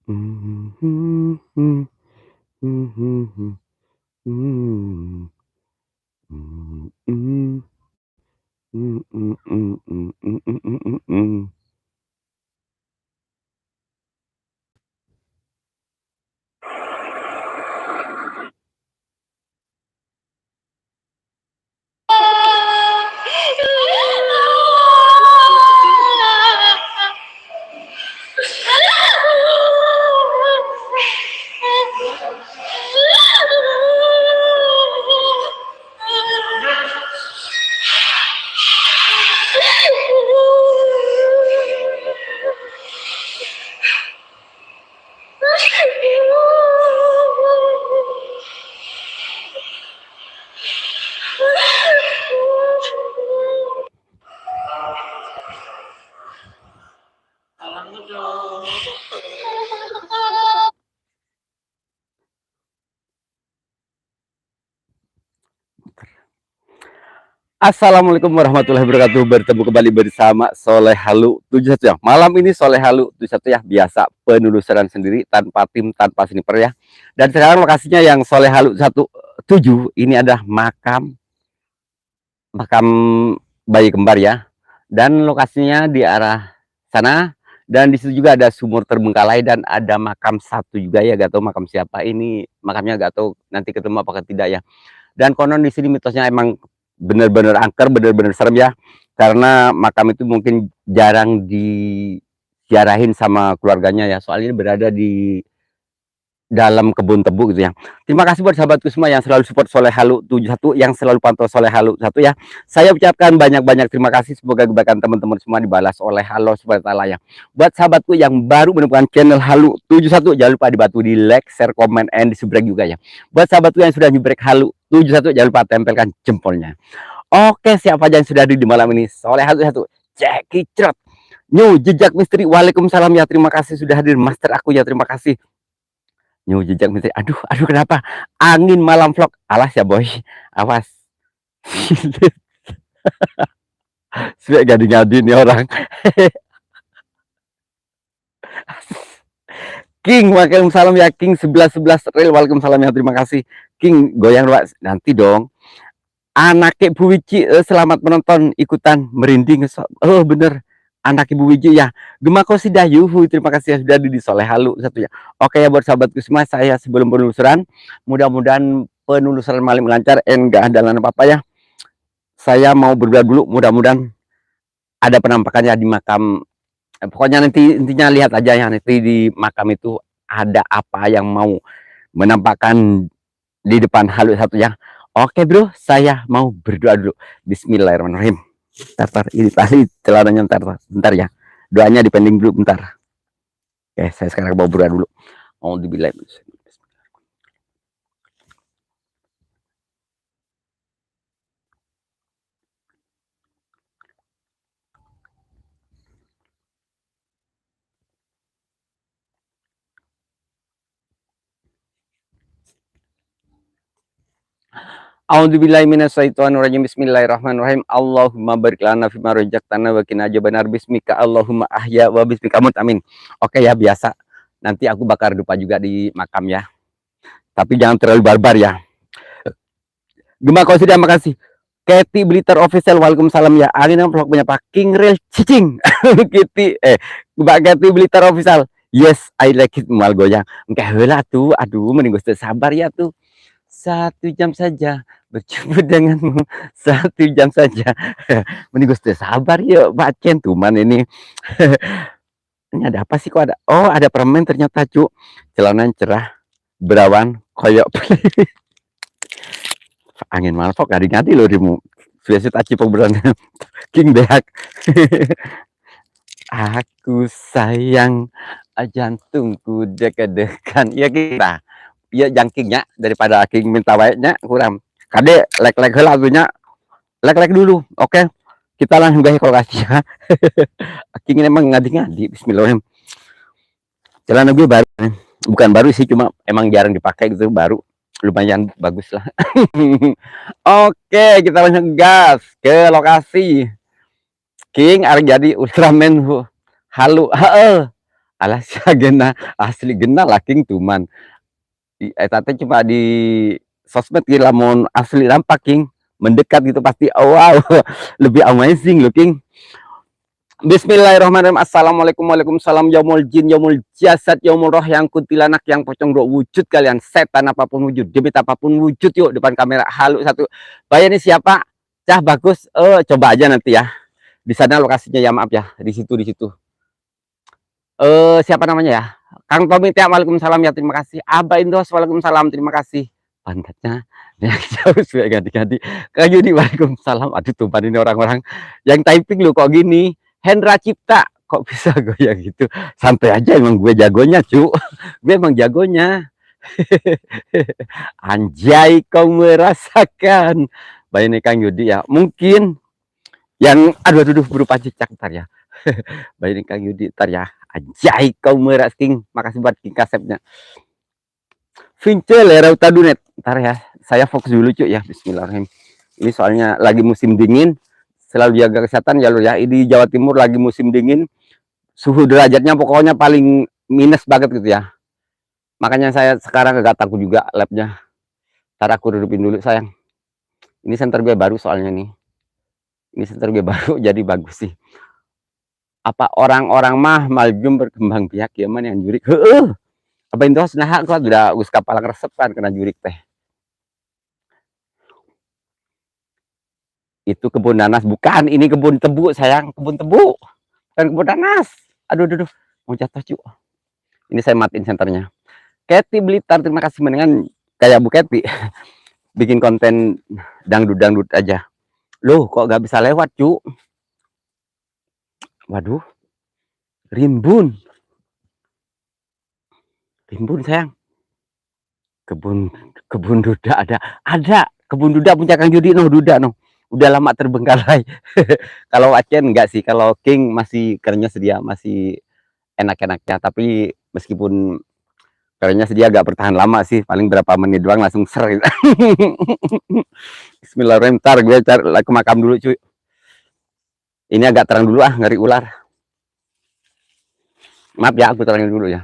Mhm, mhm, mhm, mhm, mhm, mhm, mhm, mhm, mhm, mhm, mhm. Assalamualaikum warahmatullahi wabarakatuh. Bertemu kembali bersama Soleh Halu 71 ya. Malam ini Soleh Halu 71 ya, biasa penelusuran sendiri tanpa tim, tanpa sniper ya. Dan sekarang lokasinya yang Soleh Halu 17 ini adalah makam makam bayi kembar ya. Dan lokasinya di arah sana, dan di situ juga ada sumur terbengkalai dan ada makam satu juga ya, gak tahu makam siapa ini, makamnya gak tahu nanti ketemu apakah tidak ya. Dan konon di sini mitosnya emang bener-bener angker, bener-bener serem ya. Karena makam itu mungkin jarang disiarahin sama keluarganya ya. Soalnya berada di dalam kebun tebu gitu ya. Terima kasih buat sahabatku semua yang selalu support Soleh Halu 71, yang selalu pantau Soleh Halu 1 ya. Saya ucapkan banyak-banyak terima kasih, semoga kebaikan teman-teman semua dibalas oleh Allah Subhanahu wa taala ya. Buat sahabatku yang baru menemukan channel Halu 71, jangan lupa dibantu di like, share, comment, and di subscribe juga ya. Buat sahabatku yang sudah nyebrek Halu 71, jangan lupa tempelkan jempolnya. Oke, siapa aja yang sudah hadir di malam ini? Soleh Halu 1, Jackie Crot, New Jejak Misteri, waalaikumsalam ya, terima kasih sudah hadir. Master aku ya, terima kasih. New Jejak Misteri, aduh aduh kenapa? Angin malam vlog, alas ya boy, awas. Sudah ngadi-ngadi nih orang. King, waalaikumsalam ya King 1111 real, waalaikumsalam ya, terima kasih. King goyang Pak, nanti dong. Anak Ibu Wiji, selamat menonton, ikutan merinding. Oh bener, anak Ibu Wiji ya. Gema Kosidah Yuhu, terima kasih ya sudah di Soleh Halu 1 ya. Oke ya buat sahabatku semua, saya sebelum penelusuran, mudah-mudahan penelusuran malam lancar, enggak ada apa-apa ya. Saya mau berdoa dulu, mudah-mudahan ada penampakannya di makam. Pokoknya nanti intinya lihat aja ya, nanti di makam itu ada apa yang mau menampakkan di depan Halu 1 ya. Oke bro, saya mau berdoa dulu. Bismillahirrahmanirrahim. Bentar, ini tadi celananya bentar ya. Doanya dipending dulu bentar. Oke, saya sekarang mau berdoa dulu. Mau dibilang. A'udzubillahi minasyaitonirrajim. Bismillahirrahmanirrahim. Allahumma barik lana fima razaqtana wa qina adzabannar. Bismika Allahumma ahya wa bismika amut. Amin. Oke ya, biasa. Nanti aku bakar dupa juga di makam ya. Tapi jangan terlalu barbar ya. Gema kau sudah, makasih. Katy Blitter Official, waalaikumsalam ya. Alina vlog punya Pak King Real cicing. Kitty Mbak Katy Blitter Official. Yes, I like it, mal goyang. Enggak heula tuh. Aduh, mending gue sabar ya tuh. 1 jam saja berjumpa denganmu, 1 jam saja. Mending gue sabar ya, bacen tuh man ini. Ini ada apa sih, kok ada? Oh, ada permen ternyata, cu. Celana cerah, berawan, koyok. Angin malfok ngadi-ngadi loh dimu. Biasa aci pemberannya. King Deak. Aku sayang jantungku deg-degan. Ya kita. Ya jangkingnya daripada King minta baiknya kurang. Kade lek-lek heula atunya. Lek-lek dulu. Oke. Kita langsung gawe kolokasi ya. King ini emang ngadi-ngadi. Bismillahirrahmanirrahim. Celana gue baru. Bukan baru sih, cuma emang jarang dipakai gitu, baru. Lumayan bagus lah. Oke, kita langsung gas ke lokasi. King arep jadi Ultraman Halu. Heeh. Alas gena asli gena laking tuman. Eta teh cuma di sosmed ge lamun asli nampak king, mendekat gitu pasti oh, wow, lebih amazing loh king. Bismillahirrahmanirrahim. Assalamualaikum, waalaikumsalam. Yaumul jin, yaumul jasad, yaumul roh, yang kuntilanak, yang pocong dua wujud kalian, setan apapun wujud, debit apapun wujud, yuk depan kamera halu satu. Bayar ini siapa? Cah bagus. Coba aja nanti ya. Di sana lokasinya ya, maaf ya, di situ di situ. Siapa namanya ya? Kang Tommy Tia, waalaikumsalam ya, terima kasih. Abah Indos, waalaikumsalam, terima kasih. Pantatnya yang jauh sudah ganti-ganti. Kang Yudi, waalaikumsalam. Aduh, tumpah ini orang-orang yang typing lu kok gini. Hendra Cipta, kok bisa goyang gitu? Santai aja, emang gue jagonya, cu. Gue emang jagonya. Anjay, kau merasakan. Bayangin Kang Yudi ya. Mungkin yang, aduh, berupa cicak ntar ya. Bayangin Kang Yudi ntar ya. Anjay, kau merasakan. Makasih buat king kasepnya. Vince Lerauta Dunet. Ntar ya, saya fokus dulu cuy ya. Bismillahirrahmanirrahim. Ini soalnya lagi musim dingin. Selalu jaga kesehatan jalur ya. Di Jawa Timur lagi musim dingin, suhu derajatnya pokoknya paling minus banget gitu ya. Makanya saya sekarang agak takut juga labnya. Ntar aku dudupin dulu sayang. Ini center gue baru soalnya nih. Ini center gue baru jadi bagus sih. Apa orang-orang mah maljum berkembang biak ya man yang jurik. Apa itu nah aku udah us kapal resep kan kena jurik teh. Itu kebun nanas, bukan, ini kebun tebu sayang, kebun tebu dan kebun nanas. Aduh mau jatuh cu. Ini saya matiin senternya. Keti Blitar, terima kasih mendingan kayak Bu Keti bikin konten dangdut aja. Loh kok gak bisa lewat cu. Waduh, rimbun sayang. Kebun duda ada kebun duda punya Kang Yudi duda udah lama terbengkalai. Kalau Acen enggak sih, kalau King masih kerennya sedia, masih enak-enaknya, tapi meskipun kerennya sedia agak bertahan lama sih, paling berapa menit doang langsung ser. Bismillahirrahmanirrahim. Ntar gue cari ke makam dulu cuy. Ini agak terang dulu ngeri ular. Maaf ya, aku terangin dulu ya.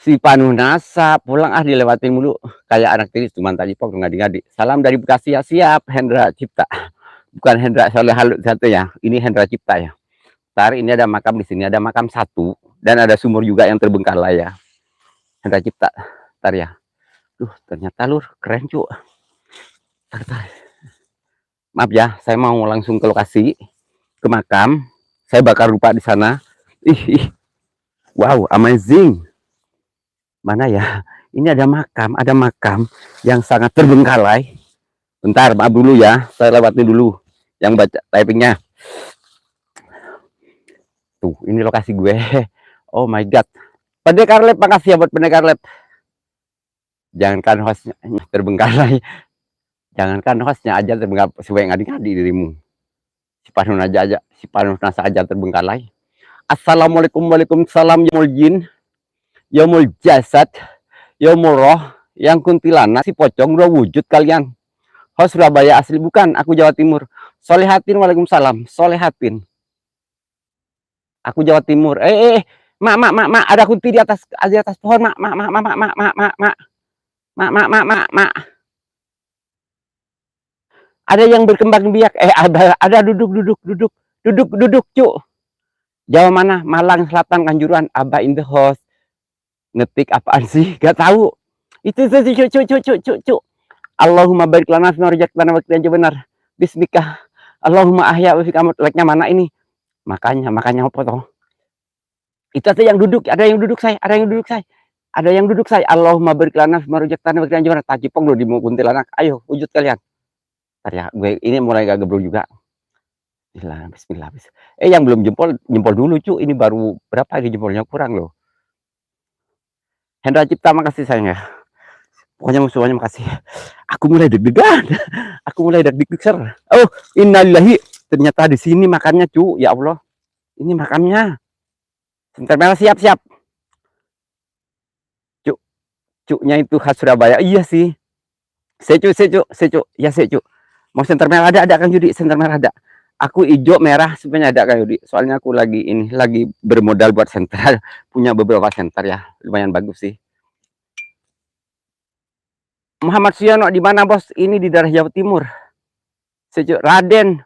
Si Panunasa pulang dilewatin mulu kayak anak tiris cuman tadi pok ngadi-ngadi. Salam dari Bekasi ya, siap. Hendra Cipta, bukan Hendra Soleh Halu satu ya, ini Hendra Cipta ya. Ntar ini ada makam, di sini ada makam satu dan ada sumur juga yang terbengkalai ya. Hendra Cipta ntar ya. Ternyata lur keren cu. Tar. Maaf ya, saya mau langsung ke lokasi, ke makam. Saya bakal lupa di sana. Wow, amazing. Mana ya? Ini ada makam yang sangat terbengkalai. Bentar, maaf dulu ya, saya lewatin dulu yang baca typingnya. Tuh, ini lokasi gue. Oh my god. Pendekar Lab, makasih ya buat Pendekar Lab. Jangankan hostnya terbengkalai, jangankan hostnya aja terbengkalai, sesuai ngadi-ngadi dirimu. Si Panunasa aja terbengkalai. Assalamualaikum, waalaikumsalam, yaumul jin, yaumul jasad, yaumul roh, yang kuntilanak, si pocong dua wujud kalian. Host Surabaya asli, bukan, aku Jawa Timur. Solehatin, waalaikumsalam, Solehatin. Aku Jawa Timur. Mak, ada kunti di atas pohon, mak. Ada yang berkembang biak. Ada duduk, cu. Jawa mana? Malang Selatan, Kanjuruhan. Abah in the house. Ngetik apaan sih? Gak tahu. Itu cu. Allahumma barik lana fima razaqtana wa qina benar. Bismika. Allahumma ahya wa fika like-nya mana ini? Makanya apa toh? Itu ada yang duduk, ada yang duduk saya. Allahumma barik lana fima razaqtana wa qina benar. Tajipong lo di kuntilanak. Ayo, wujud kalian. Ntar ya, gue ini mulai gak gebrol juga. Bismillah. Yang belum jempol dulu cu. Ini baru berapa ini jempolnya, kurang loh. Hendra Cipta, makasih sayang ya. Pokoknya semuanya makasih. Aku mulai deg-degan. Ser. Oh, innalillahi. Ternyata di sini makannya cu. Ya Allah. Ini makannya. Sebentar merah, siap. Cuknya itu khas Surabaya. Iya sih. Secu. Ya secu. Mau senter merah ada Kang Yudi, senter merah ada. Aku hijau merah sebenarnya ada Kak Yudi. Soalnya aku lagi bermodal buat senter, punya beberapa senter ya, lumayan bagus sih. Muhammad Siono di mana bos? Ini di daerah Jawa Timur. Sejuk Raden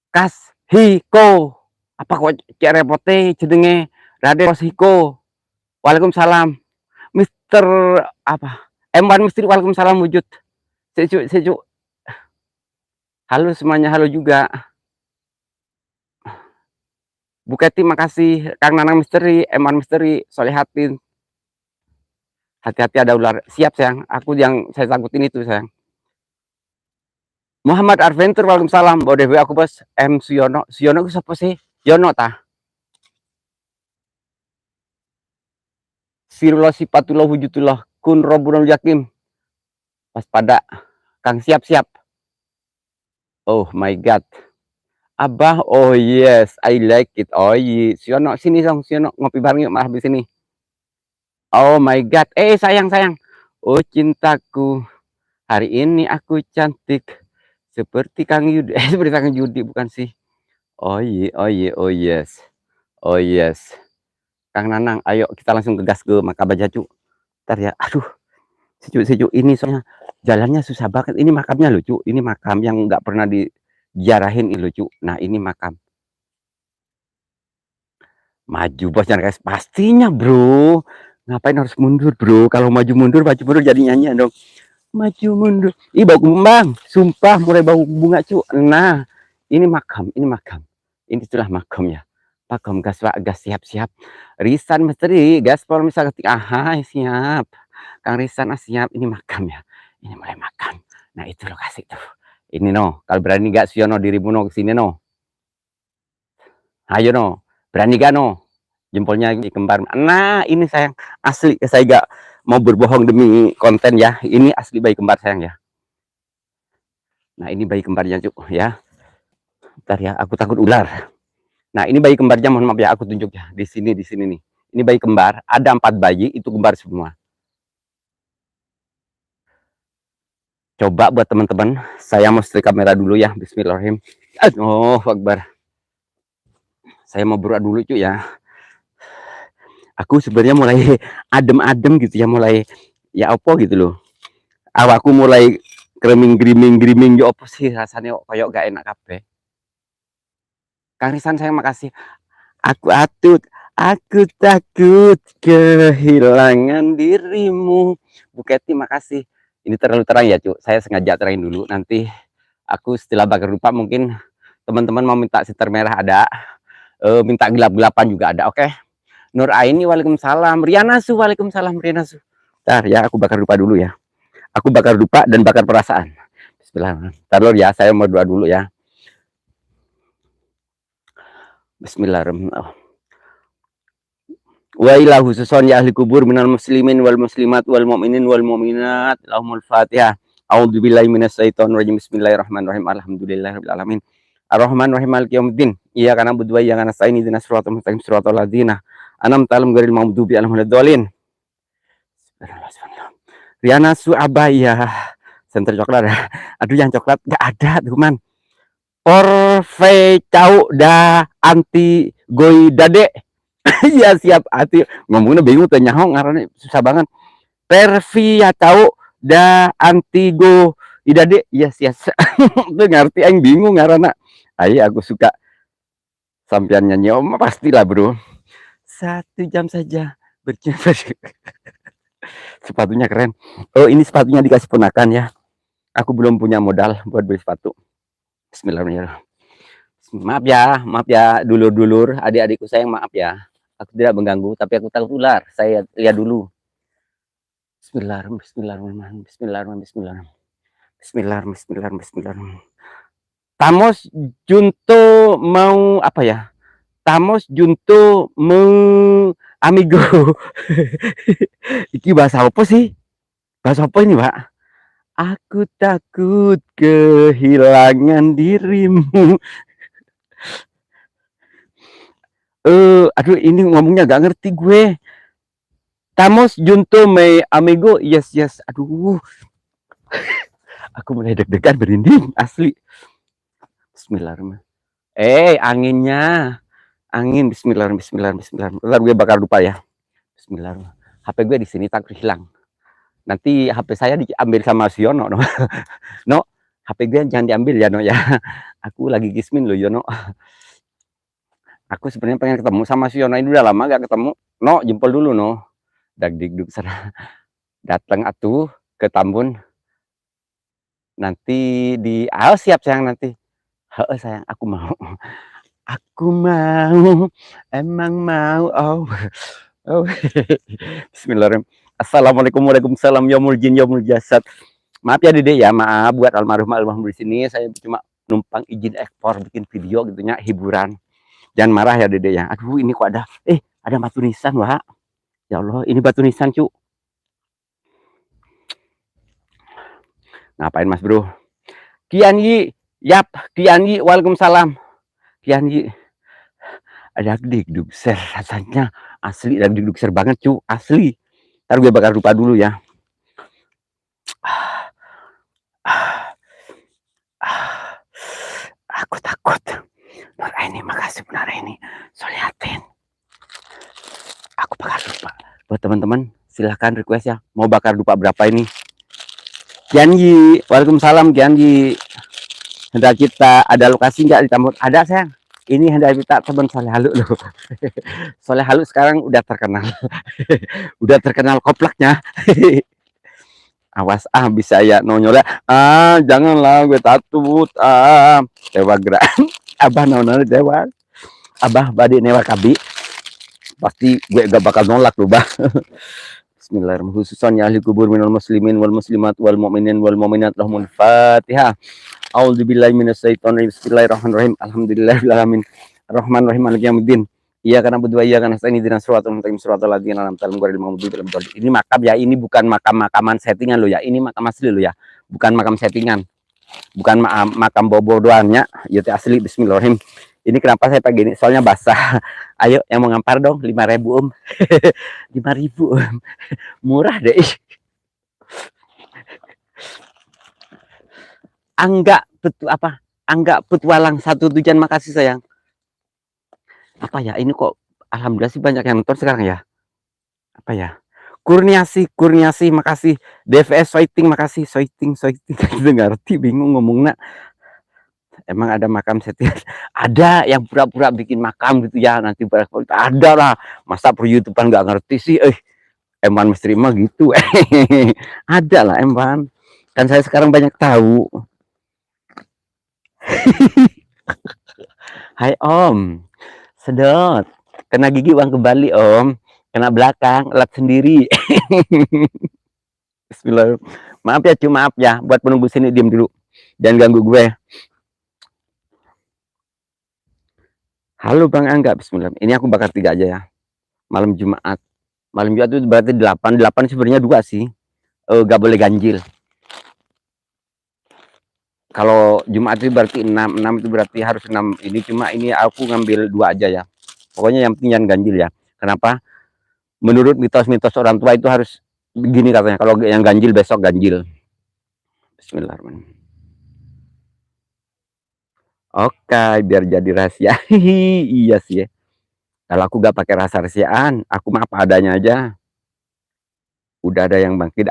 Kas Hiko. Apa kok cek repote jenenge Raden Kas Hiko. Waalaikumsalam. Mister apa? M1 Misteri Waalaikumsalam wujud. Sejuk. Halo semuanya, halo juga. Bu Keti makasih, Kang Nanang Misteri, M1 Misteri, Solehatin. Hati-hati ada ular. Siap sayang, aku yang saya takutin itu sayang. Muhammad Adventure, waalaikumsalam. Bawa DW aku bos, M Siono. Siono itu siapa sih? Yono tah. Sirullah sifatullah wujudullah. Kun Robunul Yakim. Pas pada Kang siap-siap. Oh my god. Abah, oh yes, I like it. Oh iya, Siono sini dong, Siono ngopi bareng yuk, malah di sini. Oh my god, sayang. Oh cintaku, hari ini aku cantik seperti Kang Yudi. Seperti Kang Yudi bukan sih? Oh iya, oh yes, oh yes. Kang Nanang, ayo kita langsung ke gas ke Makam Bajaju. Ntar ya, aduh, sejuk ini soalnya jalannya susah banget. Ini makamnya lucu, ini makam yang nggak pernah dijarahin ini lucu. Nah ini makam. Maju bos jangan guys, pastinya bro. Ngapain harus mundur bro? Kalau maju mundur jadi nyanyian dong. Maju mundur. Ih bau kembang, sumpah mulai bau bunga cu. Nah, ini makam. Ini itulah makam ya. Pakam gas pak, gas siap. Risan Misteri, gas pol misal ketika siap. Kang Risan siap. Ini makam ya. Ini mulai makam. Nah itu lokasi tuh. Ini no, kalau berani gak Siono dirimu no kesini no. Ayo no, berani gak no? Jempolnya di kembar. Nah ini sayang asli, saya gak mau berbohong demi konten ya. Ini asli bayi kembar sayang ya. Nah ini bayi kembarnya cuk ya. Bentar ya, aku takut ular. Nah ini bayi kembarnya, mohon maaf ya, aku tunjuk ya. Di sini nih. Ini bayi kembar, ada 4 bayi, itu kembar semua. Coba buat teman-teman, saya mau setrika kamera dulu ya. Bismillahirrahmanirrahim. Oh Akbar. Saya mau berdoa dulu cuy ya. Aku sebenarnya mulai adem gitu ya, mulai ya apa gitu loh. Awakku mulai griming yo apa sih rasanya kayak gak enak kabeh. Kang Risan saya makasih. Aku takut kehilangan dirimu. Bu Keti makasih. Ini terlalu terang ya, Cuk. Saya sengaja terangin dulu. Nanti aku setelah bakar rupa mungkin teman-teman mau minta sitar merah ada. Minta gelap-gelapan juga ada, oke? Nur Aini, waalaikumsalam. Rianasu, waalaikumsalam. Rianasu. Ntar ya, aku bakar rupa dulu ya. Aku bakar dupa dan bakar perasaan. Bismillahirrahmanirrahim. Taruh ya, saya mau doa dulu ya. Bismillahirrahmanirrahim. Wa ila khususon ya ahli kubur minal muslimin wal muslimat wal mu'minin wal mu'minat. Allahumma al-fatihah. A'udzubillahi minasyaitonir rajim. Bismillahirrahmanirrahim. Alhamdulillahirabbil alamin. Ar-Rahmanir-Rahim Maliki yaumiddin. Iyyaka na'budu wa iyyaka nasta'in. Ihdinas siratal mustaqim siratal ladzina an'amta 'alaihim ghairil maghdubi alaihim waladdallin. Riana Su Abaya. Senter coklat. Aduh yang coklat enggak ada, teman. Orfe cau da anti goi dade. Iya siap hati ngomongnya bingung tuh nyahong ngarannya susah banget. Pervia cau da antigo idade. Iya siap. Tuh ngerti aing bingung ngaranna. Ayo aku suka sampean nyanyi om pastilah bro. 1 jam saja berjumpa. Sepatunya keren. Oh ini sepatunya dikasih ponakan ya. Aku belum punya modal buat beli sepatu. Bismillahirrahmanirrahim. Maaf ya dulur-dulur, adik-adikku sayang, maaf ya. Aku tidak mengganggu, tapi aku takut ular. Saya lihat dulu. Bismillahirrahmanirrahim. Tamos Junto mau apa ya? Tamos Junto amigo. Iki bahasa apa sih? Bahasa apa ini, Pak? Aku takut kehilangan dirimu. Aduh ini ngomongnya gak ngerti gue. Tamos Junto me amigo. Yes. Aduh. Aku mulai deg-degan, berinding asli. Bismillahirrahmanirrahim. Anginnya. Angin, bismillah, bismillah, bismillah. Ntar gue bakal lupa ya. Bismillah. HP gue di sini tak hilang. Nanti HP saya diambil sama si Yono. No, no, HP gue jangan diambil ya, No ya. Aku lagi gismin loh, Yono. Aku sebenarnya pengen ketemu sama si Yono, ini udah lama gak ketemu. No, jempol dulu, No. Dag digdug sana. Datang atuh ke Tambun. Nanti siap sayang nanti. Sayang, aku mau. Aku mau, emang mau. Oh. Oh. Bismillahirrahmanirrahim. Assalamualaikum, waalaikumsalam, yaumul jin, yaumul jasad. Maaf ya Dede ya, maaf buat almarhum di sini. Saya cuma numpang izin ekspor bikin video gitunya, hiburan. Jangan marah ya Dede ya. Aduh, ini kok ada batu nisan, Wak. Ya Allah, ini batu nisan, cu. Ngapain Mas Bro? Kian Yi, yap, Kian Yi, waalaikumsalam. Kian Yi. Ada digdug ser rasanya asli, dan digdug ser banget, cu, asli. Ntar gue bakal lupa dulu ya. Aku takut. Nuraini, makasih Nuraini. Soliatin. Aku bakal lupa. Buat teman-teman, silahkan request ya. Mau bakar lupa berapa ini? Kianji, waalaikumsalam Kianji. Hendak kita ada lokasi nggak di Tambun? Ada sayang. Ini hendak kita teman Soleh Halu loh. Soleh Halu sekarang udah terkenal. Udah terkenal koplaknya. Awas bisa ya nonyola. Janganlah gue takut. Dewa gerak. Abah nonol dewa. Abah badi newa kabi. Pasti gue gak bakal nolak loh, Bah. Bismillahirrahmanirrahim. Khususan ya ahli kubur minal muslimin wal muslimat wal mu'minin wal mu'minat lahumul Fatihah. A'udzubillahi minasyaitonir rajim. Bismillahirrahmanirrahim. Alhamdulillahirabbil alamin. Arrahmanirrahim maliki yaumiddin. Iyyaka na'budu wa iyyaka nasta'in ihdinas siratal mustaqim siratal ladzina an'amta 'alaihim ghairil maghdubi 'alaihim waladdallin. Ini makam ya, ini bukan makam-makaman settingan lo ya. Ini makam asli lo ya. Bukan makam settingan. Bukan makam bobo doangnya. Ya asli. Bismillahirrahmanirrahim. Ini kenapa saya pakai ini? Soalnya basah. Ayo yang mau ngampar dong, 5.000 Om. 5.000 Om. Murah deh. Angga petualang satu tujuan, makasih sayang. Apa ya? Ini kok alhamdulillah sih banyak yang nonton sekarang ya. Apa ya? Kurniasi, makasih. DVS fighting, makasih. Fighting. Kita ngerti, bingung ngomongnya. Emang ada makam setiap? Ada yang pura-pura bikin makam gitu ya, nanti ada lah. Masa per YouTubean nggak ngerti sih? Emang mesti mah gitu. Ada lah emang. Kan saya sekarang banyak tahu. Hai Om. Sedot. Kena gigi uang kembali Om. Kena belakang, lap sendiri. Bismillah. Maaf ya, cuma maaf ya. Buat penunggu sini diem dulu. Jangan ganggu gue. Halo Bang Angga, bismillah. Ini aku bakar 3 aja ya. Malam Jumat. Malam Jumat itu berarti 8. 8 sebenarnya 2 sih. Gak boleh ganjil. Kalau Jumat itu berarti 6. 6 itu berarti harus 6. Ini cuma ini aku ngambil 2 aja ya. Pokoknya yang penting jangan ganjil ya. Kenapa? Menurut mitos-mitos orang tua itu harus begini katanya. Kalau yang ganjil besok ganjil. Bismillahirrahmanirrahim. Oke, biar jadi rahasia. Iya sih ya. Kalau aku gak pakai rahasia-rahasiaan, aku mah apa adanya aja. Udah ada yang bangkit.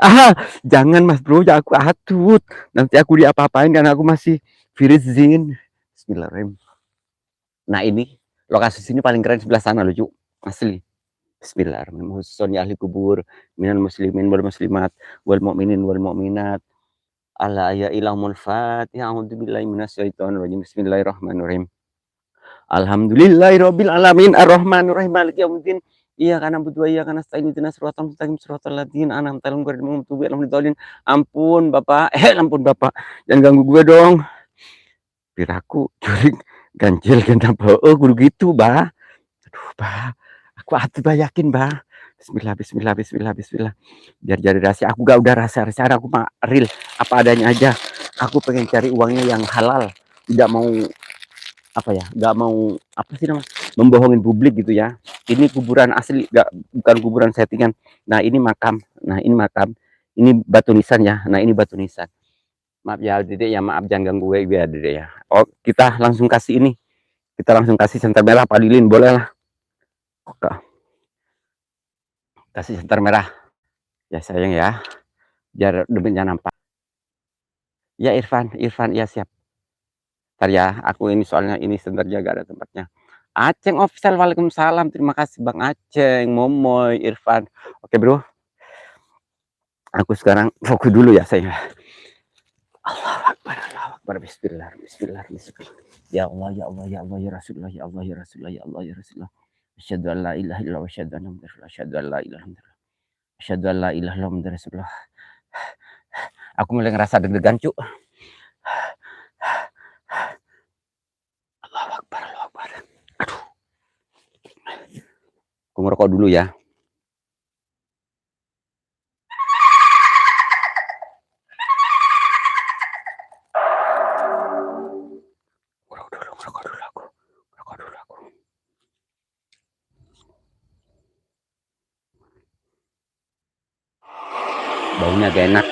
Jangan Mas Bro, ya aku atut. Nanti aku diapa-apain karena aku masih virizin. Bismillahirrahmanirrahim. Nah ini lokasi sini paling keren sebelah sana lucu, asli. Bismillahirrahmanirrahim. Khususon ya ahli kubur minal muslimin wal muslimat wal mu'minin wal mu'minat. Ala ya ilahumul Fatihah. A'udzubillahi minasyaitonir rajim. Bismillahirrahmanirrahim. Alhamdulillahirabbil alamin arrahmanirrahim maliki yaumiddin. Iya karena butuh iya karena nasta'in ihdinas siratal mustaqim siratal ladzina an'amta 'alaihim ghairil maghdubi 'alaihim. Ampun Bapak, ampun Bapak. Jangan ganggu gue dong. Piraku curig ganjil kenapa? Kudu gitu, Bah. Aduh, Bah. Aku atuh Bah yakin, Bah. Bismillah, bismillah, bismillah, bismillah. Biar jadi rahasia. Aku gak udah rahasia, aku mah real apa adanya aja. Aku pengen cari uangnya yang halal. Tidak mau apa ya, nggak mau apa sih namanya, membohongin publik gitu ya. Ini kuburan asli, bukan kuburan settingan. Nah ini makam, ini batu nisan ya. Nah ini batu nisan. Maaf ya Dede ya, maaf jangan ganggu gue ya Dede ya. Oh kita langsung kasih ini Kita langsung kasih senter merah, Pak Dilin, boleh lah. Oke. Kasih senter merah. Ya sayang ya, biar demitnya nampak. Ya Irfan, ya siap. Ntar ya, aku ini soalnya ini sebenarnya gak ada tempatnya. Aceng official, waalaikumsalam. Terima kasih Bang Aceng, Momoy, Irfan. Oke bro, aku sekarang fokus dulu ya saya. Allah Akbar, Bismillah, Bismillah, Bismillah. Ya Allah, ya Allah, ya Allah, ya Rasulullah, ya Allah, ya Rasulullah, ya Allah, ya Rasulullah. Asyhadu an la ilaha illallah wa asyhadu anna Muhammadar rasulullah. Asyhadu an la ilaha illallah. Asyhadu an la ilaha illallah Muhammadar rasulullah. Aku mulai ngerasa deg-degan, Cuk. Allahu Akbar, Allahu Akbar. Aduh. Aku ngerokok dulu ya. Ngerokok dulu aku. Baunya gak enak.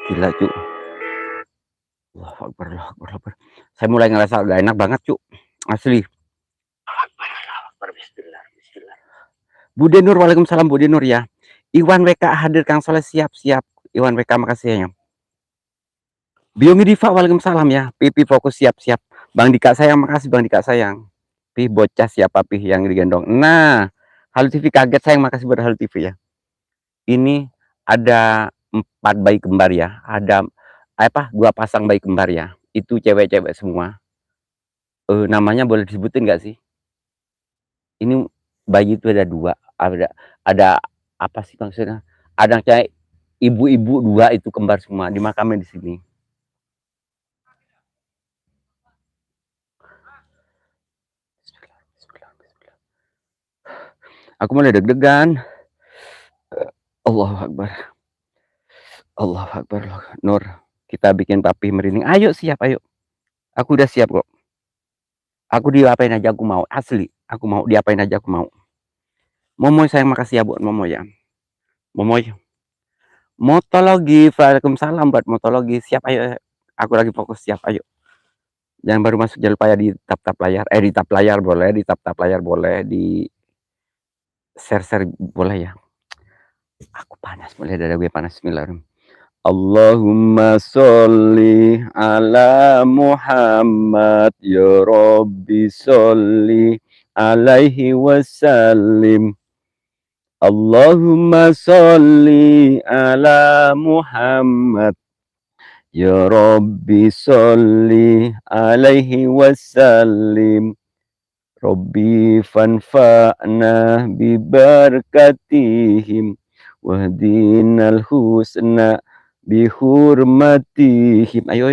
Gila Cuk. Allahu Akbar, Allahu Akbar, Allahu Akbar. Saya mulai ngerasa gak enak banget Cuk. Asli. Bu Denur, waalaikumsalam Bu Denur ya. Iwan WK hadir, Kang Soleh siap-siap. Iwan WK makasih ya. Biomi Diva, waalaikumsalam ya. Pipi fokus siap-siap. Bang Dika sayang, makasih Bang Dika sayang. Pih bocah siapa pih yang digendong. Nah, Halu TV kaget sayang, makasih buat Halu TV ya. Ini ada 4 bayi kembar ya. Ada apa? 2 pasang bayi kembar ya. Itu cewek-cewek semua. Namanya boleh disebutin nggak sih? Ini bayi itu ada 2. Ada apa sih maksudnya? Ada kayak ibu-ibu 2 itu kembar semua dimakamin di sini. Aku mulai deg-degan. Allahu Akbar. Allahu Akbar. Nur, kita bikin papi merinding. Ayo siap, ayo. Aku udah siap kok. Aku diapain aja aku mau, asli. Aku mau diapain aja aku mau. Momoy sayang, makasih ya buat Momoy ya. Momoy. Motologi, waalaikumsalam buat motologi. Siap, ayo. Aku lagi fokus, siap, ayo. Jangan baru masuk, jangan lupa ya di tap layar. Di tap layar boleh, di tap layar boleh, di share boleh ya. Aku panas, mulai dari gue panas. Bismillahirrahmanirrahim. Allahumma sholli ala Muhammad ya Rabbi sholli alaihi wasallim. Allahumma sholli ala Muhammad ya Rabbi sholli alaihi wasallim. Rabbi fanfa'na bi barakatihim wahdinal husna bi hurmatihim. Ayo,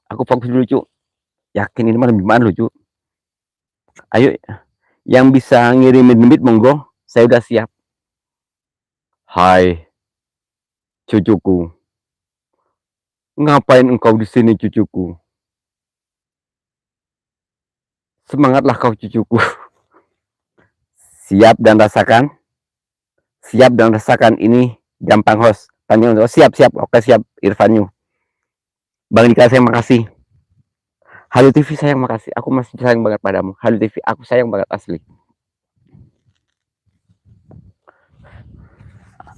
aku fokus dulu Cuk. Yakin ini malam gimana lu Cuk? Ayo, yang bisa ngirimin demit monggo, saya udah siap. Hai cucuku, ngapain engkau di sini cucuku? Semangatlah kau cucuku. Siap dan rasakan ini gampang host. Tanya untuk siap. Oke siap Irfanyu. Bang Dika sayang makasih. Halu TV sayang makasih. Aku masih sayang banget padamu. Halu TV aku sayang banget asli.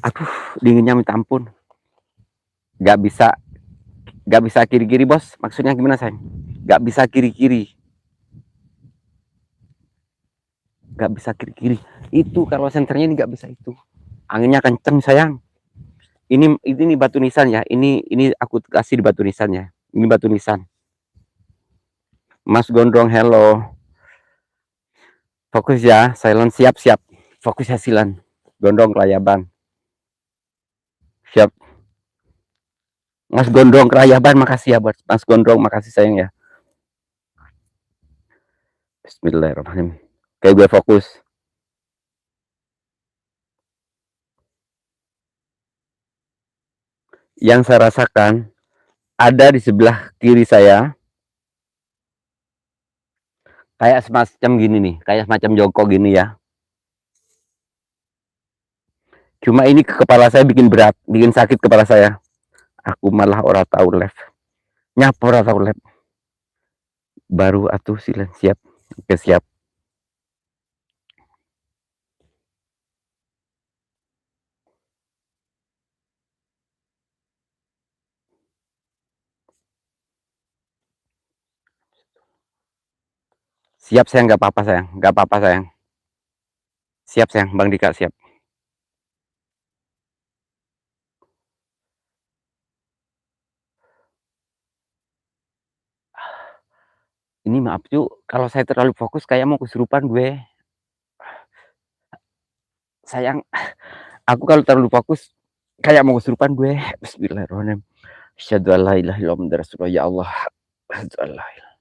Aduh, dinginnya minta ampun. Gak bisa kiri-kiri bos. Maksudnya gimana sayang? Gak bisa kiri-kiri. nggak bisa kiri-kiri. Itu kalau senternya ini nggak bisa itu. Anginnya kenceng sayang. Ini batu nisan ya. Ini aku kasih di batu nisan ya. Ini batu nisan. Mas Gondrong, hello. Fokus ya, silent, siap-siap. Fokus hasilan. Gondrong Kelayaban. Siap. Mas Gondrong Kelayaban, makasih ya buat Mas Gondrong, makasih sayang ya. Bismillahirrahmanirrahim. Oke, gue fokus. Yang saya rasakan ada di sebelah kiri saya kayak semacam gini nih, kayak semacam jongkok gini ya. Cuma ini ke kepala saya bikin berat, bikin sakit kepala saya. Aku malah ora tahu left. Nyapa ora tahu left. Baru atuh silen siap. Oke, siap. Siap sayang, nggak apa-apa sayang, nggak apa-apa sayang. Siap sayang, Bang Dika siap. Ini maaf cu, kalau saya terlalu fokus kayak mau kesurupan gue. Sayang, aku kalau terlalu fokus kayak mau kesurupan gue. Bismillahirrahmanirrahim. Asyhadu an la ilaha illallah Muhammadur Rasulullah, ya Allah. Asyhadu an la ilaha.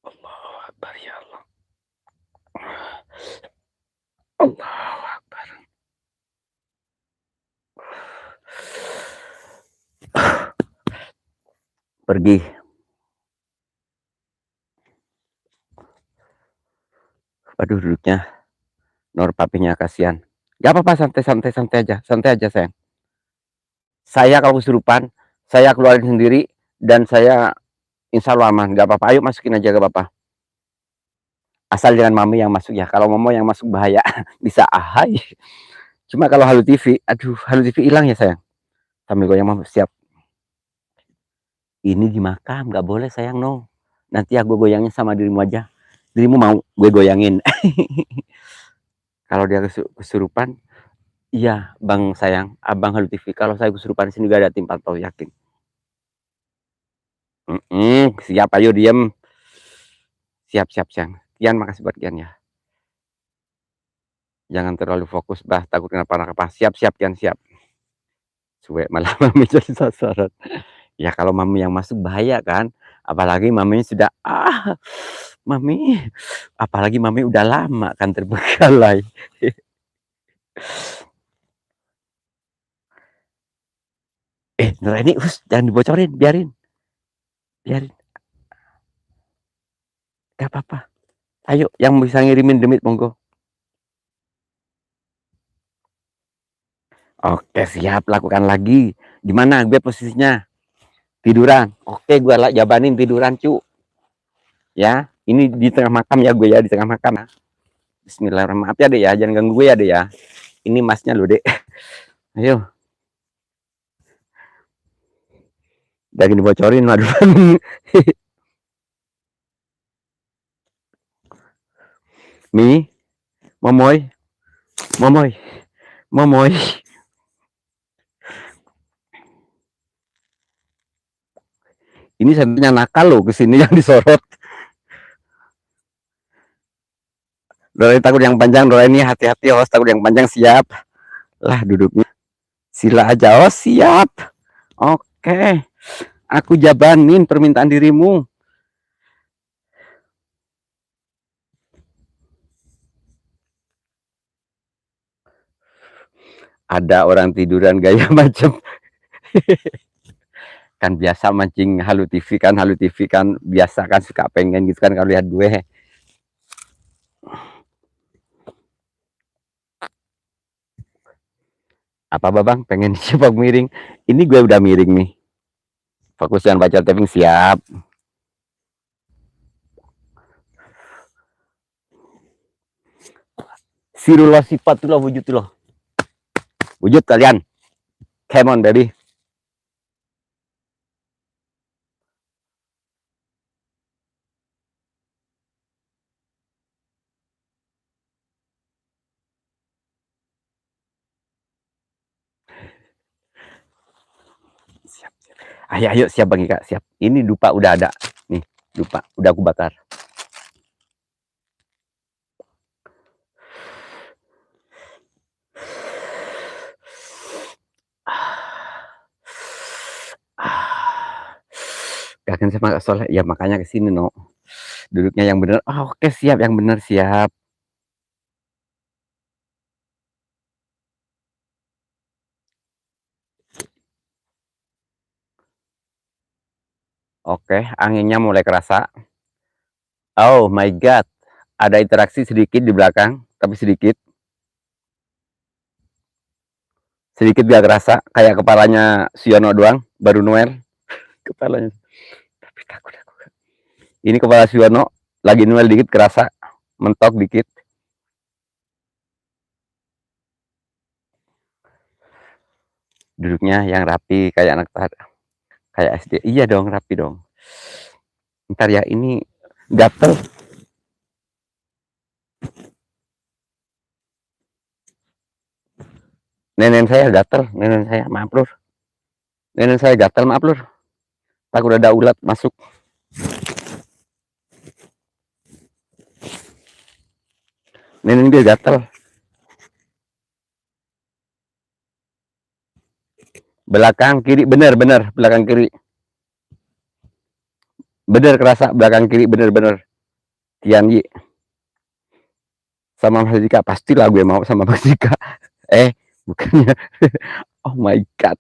Allahu Akbar ya Allah. Allahu Akbar. Pergi. Aduh duduknya. Nor papinya kasihan. Gak apa-apa, santai aja sayang. Saya kalau kesurupan, saya keluarin sendiri dan saya insya Allah aman. Gak apa-apa, ayo masukin aja gak apa-apa. Asal jangan mami yang masuk ya. Kalau mama yang masuk bahaya, bisa ahai. Cuma kalau Halu TV, aduh Halu TV hilang ya sayang. Sambil goyang mama siap. Ini di makam, gak boleh sayang no. Nanti aku goyangin sama dirimu aja. Dirimu mau gue goyangin. Kalau dia kesurupan, iya bang sayang, abang Halu TV. Kalau saya kesurupan di sini gak ada tim pantau, yakin. Siap, ayo diem. Siap sayang. Kian, makasih buat Kian ya. Jangan terlalu fokus bah, takut kenapa-napa. Siap Kian, siap. Suwe malah mami jadi sasaran. Ya kalau mami yang masuk bahaya kan. Apalagi mami sudah mami, apalagi mami udah lama kan terbengkalai. Nurani, jangan dibocorin, biarin. Gak apa-apa. Ayo, yang bisa ngirimin demit monggo. Oke, siap, lakukan lagi. Gimana gue posisinya? Tiduran. Oke, gue lah jabanin tiduran, cu. Ya, ini di tengah makam ya gue ya, di tengah makam. Bismillahirrahmanirrahim. Maaf ya deh ya, jangan ganggu gue ya deh ya. Ini masnya lo deh. Ayo. Jangan dibocorin, waduh. Mi, momoy, momoy. Ini senternya nakal loh, kesini yang disorot. Dora takut yang panjang, Dora ini hati-hati, host takut yang panjang, siap. Lah duduknya. Sila aja, oh siap. Oke. Aku jabanin permintaan dirimu. Ada orang tiduran gaya macam kan biasa mancing Halu TV kan biasa kan suka pengen gitu kan kalau lihat gue. Apa babang pengen coba miring? Ini gue udah miring nih. Fokus dengan baca tapping, siap. Sirullah sifatullah wujudullah. Wujud kalian. Come on baby. siap. Ayo, ayo, siap Bang Ika, siap. Ini dupa udah ada. Nih, dupa udah aku bakar. Kangen sama Kak Soleh, ya makanya kesini no. Duduknya yang bener. Oh, oke siap, yang bener siap. Oke, anginnya mulai kerasa. Oh my god, ada interaksi sedikit di belakang, tapi sedikit. Sedikit gak kerasa, kayak kepalanya Siono doang, baru Noel. Kepalanya. Tapi takut aku. Ini kepala Siono, lagi Noel dikit kerasa, mentok dikit. Duduknya yang rapi, kayak anak kayak SD. Iya dong, rapi dong. Ntar ya, ini gatel. Nenek saya gatel, nenek saya, maaf lur. Nenek saya gatel, maaf lur. Takut ada ulat masuk. Nenek dia gatel. Belakang kiri, bener-bener belakang kiri. Bener kerasa, belakang kiri bener-bener. Tianyi. Sama Mas Dika, pastilah gue mau sama Mas Dika. Bukannya. Oh my god.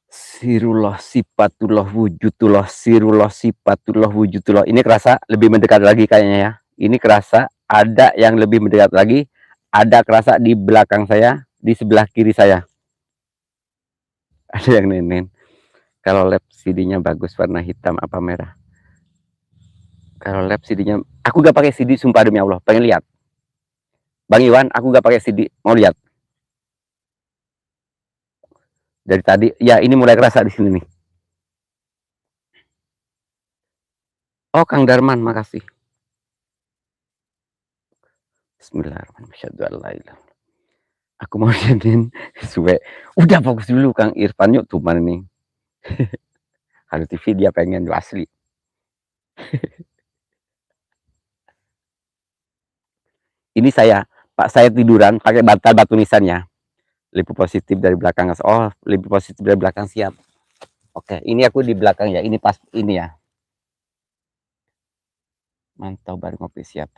Sirullah sifatullah wujudullah, sirullah sifatullah wujudullah. Ini kerasa lebih mendekat lagi kayaknya ya. Ini kerasa ada yang lebih mendekat lagi. Ada kerasa di belakang saya, di sebelah kiri saya. Ada yang nenen. Kalau lab CD-nya bagus warna hitam apa merah? Kalau lab CD-nya, aku gak pakai CD sumpah demi Allah, pengen lihat. Bang Iwan, aku gak pakai CD, mau lihat. Dari tadi, ya ini mulai kerasa di sini nih. Oh, Kang Darman, makasih. Bismillahirrahmanirrahim. Aku mau jadiin suwe. Udah fokus dulu Kang Irfan yuk tuh mana nih. Kalau TV dia pengen asli. Ini saya, Pak saya tiduran pakai bantal batu nisannya. Lebih positif dari belakang. Oh, lebih positif dari belakang siap. Oke, ini aku di belakang ya. Ini pas ini ya. Mantap baru ngopi siap.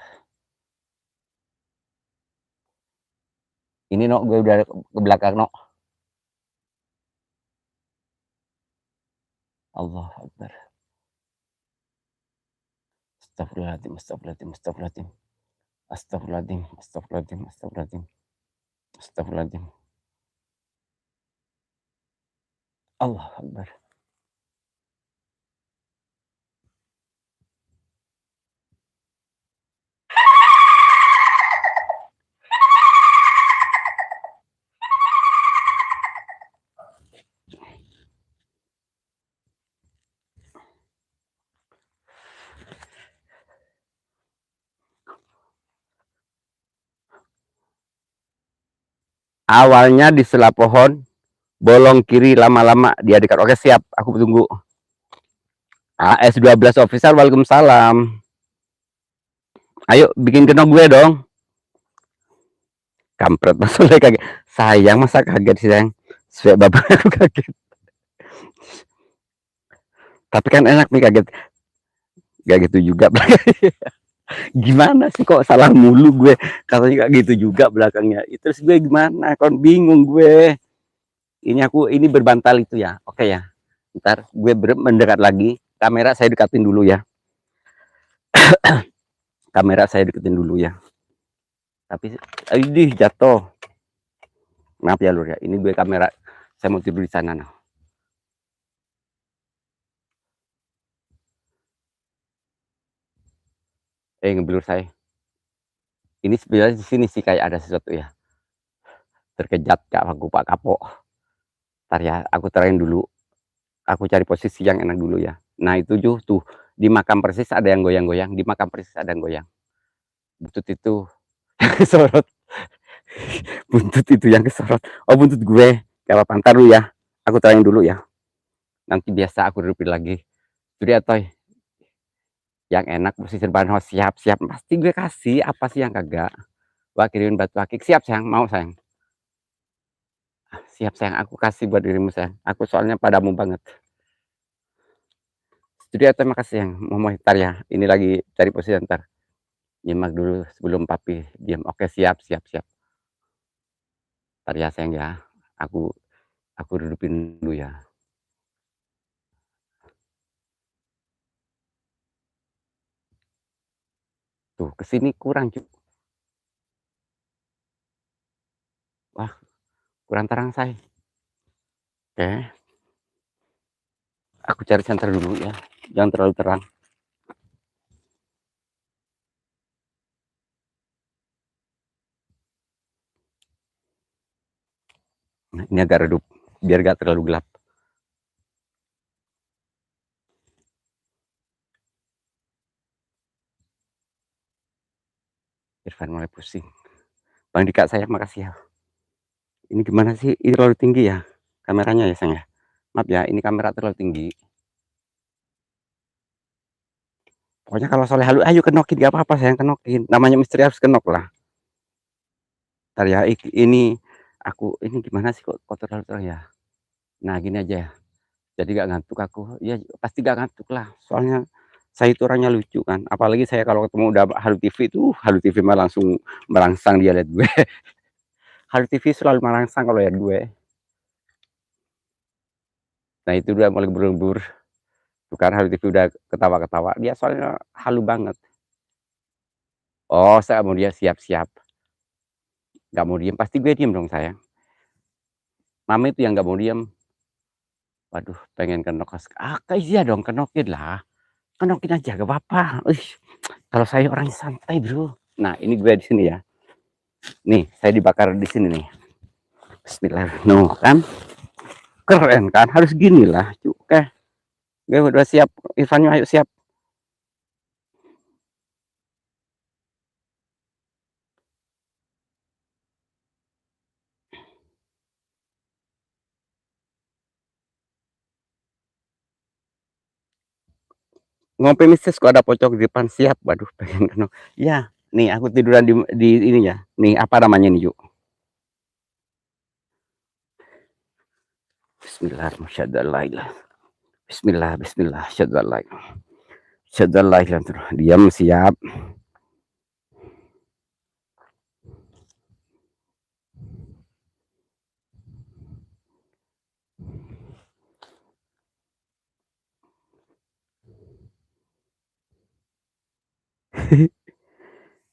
Ini no, gue udah ke belakang no. Allah Akbar. Astagfirullahaladzim, astagfirullahaladzim, astagfirullahaladzim. Astagfirullahaladzim, astagfirullahaladzim, astagfirullahaladzim. Astagfirullahaladzim. Allah Akbar. Awalnya di sela pohon, bolong kiri lama-lama dia dekat. Oke siap, aku tunggu. AS12 official, waalaikumsalam. Ayo bikin kenok gue dong. Kampret maksudnya kaget. Sayang masa kaget sih sayang. Sudah bapak aku kaget. Tapi kan enak nih kaget. Gak gitu juga. Gimana sih kok salah mulu gue. Katanya gak gitu juga belakangnya. Terus gue gimana? Kon bingung gue. Ini berbantal itu ya. Oke ya. Ntar gue mendekat lagi. Kamera saya dekatin dulu ya. Kamera saya deketin dulu ya. Tapi ini jatuh. Maaf ya lur ya. Ini gue kamera. Saya mau tidur di sana nah. Ngeblur saya. Ini sebenarnya di sini sih kayak ada sesuatu ya. Terkejat Kak aku Pak Kapok. Ntar ya, aku terain dulu. Aku cari posisi yang enak dulu ya. Nah itu tuh di makam persis ada yang goyang-goyang. Di makam persis ada yang goyang. Butut itu sorot. Buntut itu yang kesorot. Oh, buntut gue. Gak apa-apa, ntar dulu ya. Aku terakhir dulu ya. Nanti biasa aku hidupin lagi. Jadi atoy, yang enak pesisir Banho siap-siap. Pasti gue kasih, apa sih yang kagak? Wah, kirimin batu akik. Siap sayang, mau sayang. Siap sayang, aku kasih buat dirimu sayang. Aku soalnya padamu banget. Jadi atoy makasih yang mau ntar ya. Ini lagi cari posisi ntar. Nyimak dulu sebelum papi diam. Oke, siap, siap, siap. Ntar ya sayang ya. Aku hidupin dulu ya. Tuh, kesini kurang cuy. Wah, kurang terang saya. Oke, aku cari center dulu ya. Jangan terlalu terang. Nah, ini agak redup biar gak terlalu gelap. Irfan mulai pusing. Bang Dika, saya makasih ya. Ini gimana sih? Ini terlalu tinggi ya kameranya ya sayang ya. Maaf ya, ini kamera terlalu tinggi. Pokoknya kalau Soleh Halu, ayo kenokin, gak apa-apa sayang, kenokin. Namanya misteri harus kenok lah. Ntar ya, ini aku ini gimana sih kok terlalu terang ya. Nah gini aja ya. Jadi gak ngantuk aku. Ya pasti gak ngantuk lah. Soalnya saya itu orangnya lucu kan. Apalagi saya kalau ketemu udah Halu TV itu, Halu TV mah langsung merangsang dia lihat gue. Halu TV selalu merangsang kalau lihat gue. Nah itu udah mulai berlembur. Bukan Halu TV udah ketawa-ketawa. Dia soalnya halu banget. Oh, saya mau dia siap-siap. Gak mau diem. Pasti gue diem dong sayang. Mama itu yang gak mau diem. Waduh, pengen kenok. Iya dong, kenokin lah. Kenokin aja, gak apa-apa. Kalau saya orangnya santai bro. Nah ini gue di sini ya. Nih, saya dibakar di sini nih. Bismillah. No, kan? Keren kan? Harus gini lah. Oke. Gue udah siap. Irfannya ayo siap. Ngopi mistis kok ada pocong di depan siap. Waduh, pengen kenok. Ya, nih aku tiduran di ini ya. Nih, apa namanya nih, yuk? Bismillah, masyaallah. Bismillah, bismillah, masyaallah. Masyaallah, diam siap.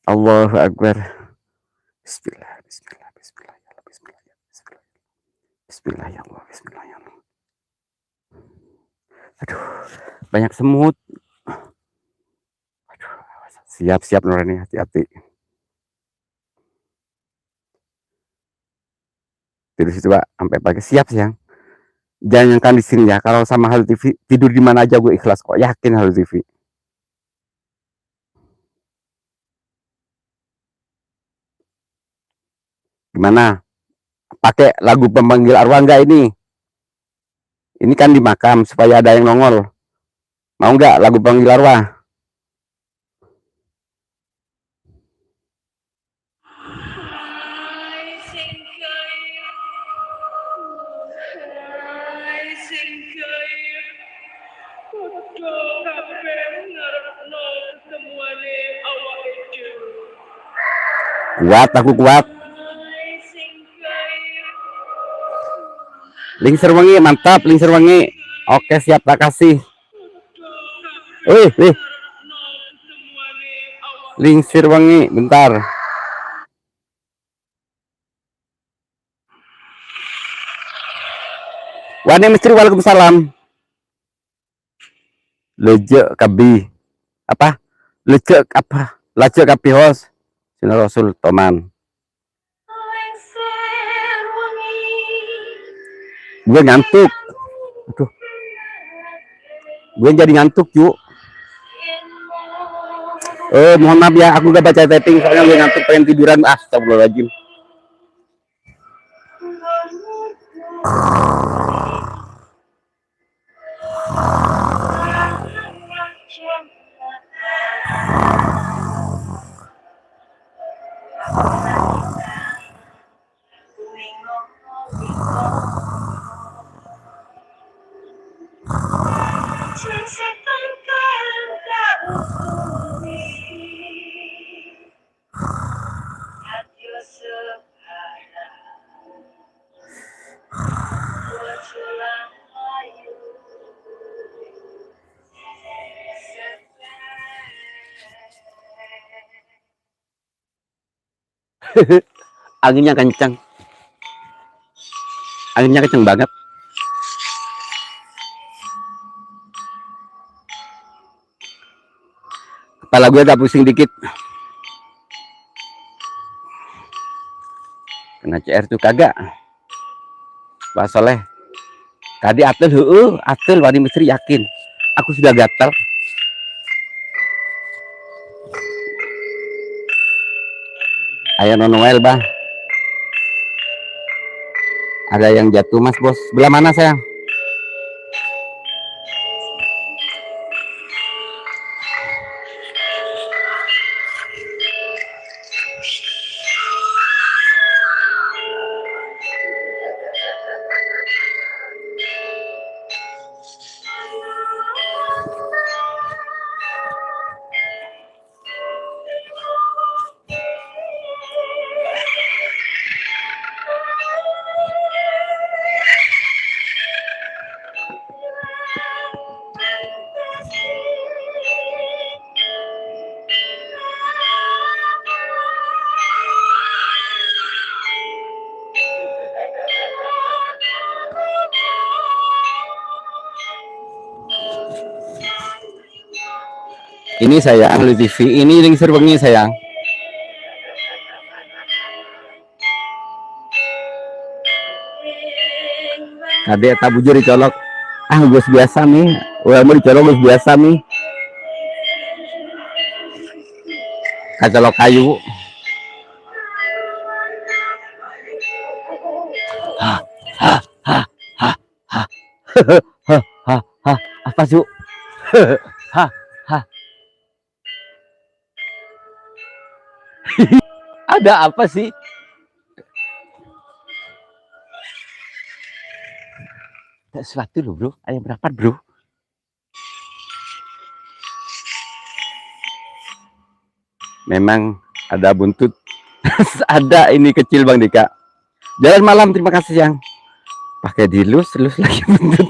Allahu Akbar. Bismillah, bismillah, bismillah, ya Allah, bismillah, ya bismillah. Bismillah ya Allah, bismillah ya Allah. Aduh, banyak semut. Aduh, siap-siap Nurani, hati-hati. Tidur situ Pak, sampai pagi siap siang. Jangan kan di sini ya. Kalau sama Halu TV tidur di mana aja gue ikhlas kok. Yakin Halu TV. Gimana? Pakai lagu pemanggil arwah enggak ini? Ini kan di makam supaya ada yang nongol. Mau nggak lagu pemanggil arwah? Kuat, aku kuat. Lingsir wangi, mantap, lingsir wangi. Oke, siap, tak kasih. Wih. Lingsir wangi, bentar. Wani misteri, waalaikumsalam. Lejek kabi. Apa? Lejek apa? Lejek kabi hos. Sina Rasul Toman. Gue ngantuk. Aduh. Gue jadi ngantuk yuk. Mohon maaf ya, aku gak baca typing soalnya gue ngantuk pengen tiduran. Astagfirullahaladzim. Anginnya kencang, anginnya kencang banget. Kepala gue agak pusing dikit. Kena CR tuh kagak. Pak Soleh. Tadi atul, atul wani misteri yakin. Aku sudah gatal. Ayo Noel bah. Ada yang jatuh mas bos. Belah mana sayang? Ini sayang, Lu TV. Ini yang serbengi sayang. Kadek tak bujur dicolok. Ah, gue biasa nih. Wah, mau dicolok gue biasa nih. Kacolok kayu. Hah, hah, hah, hah, hah. Hah, hah, hah. Apa su? Hah, hah. Ada apa sih? Ada sesuatu loh bro. Ayam berapa bro? Memang ada buntut. Ada ini kecil Bang Dika. Jalan malam, terima kasih yang pakai dilus lagi buntut.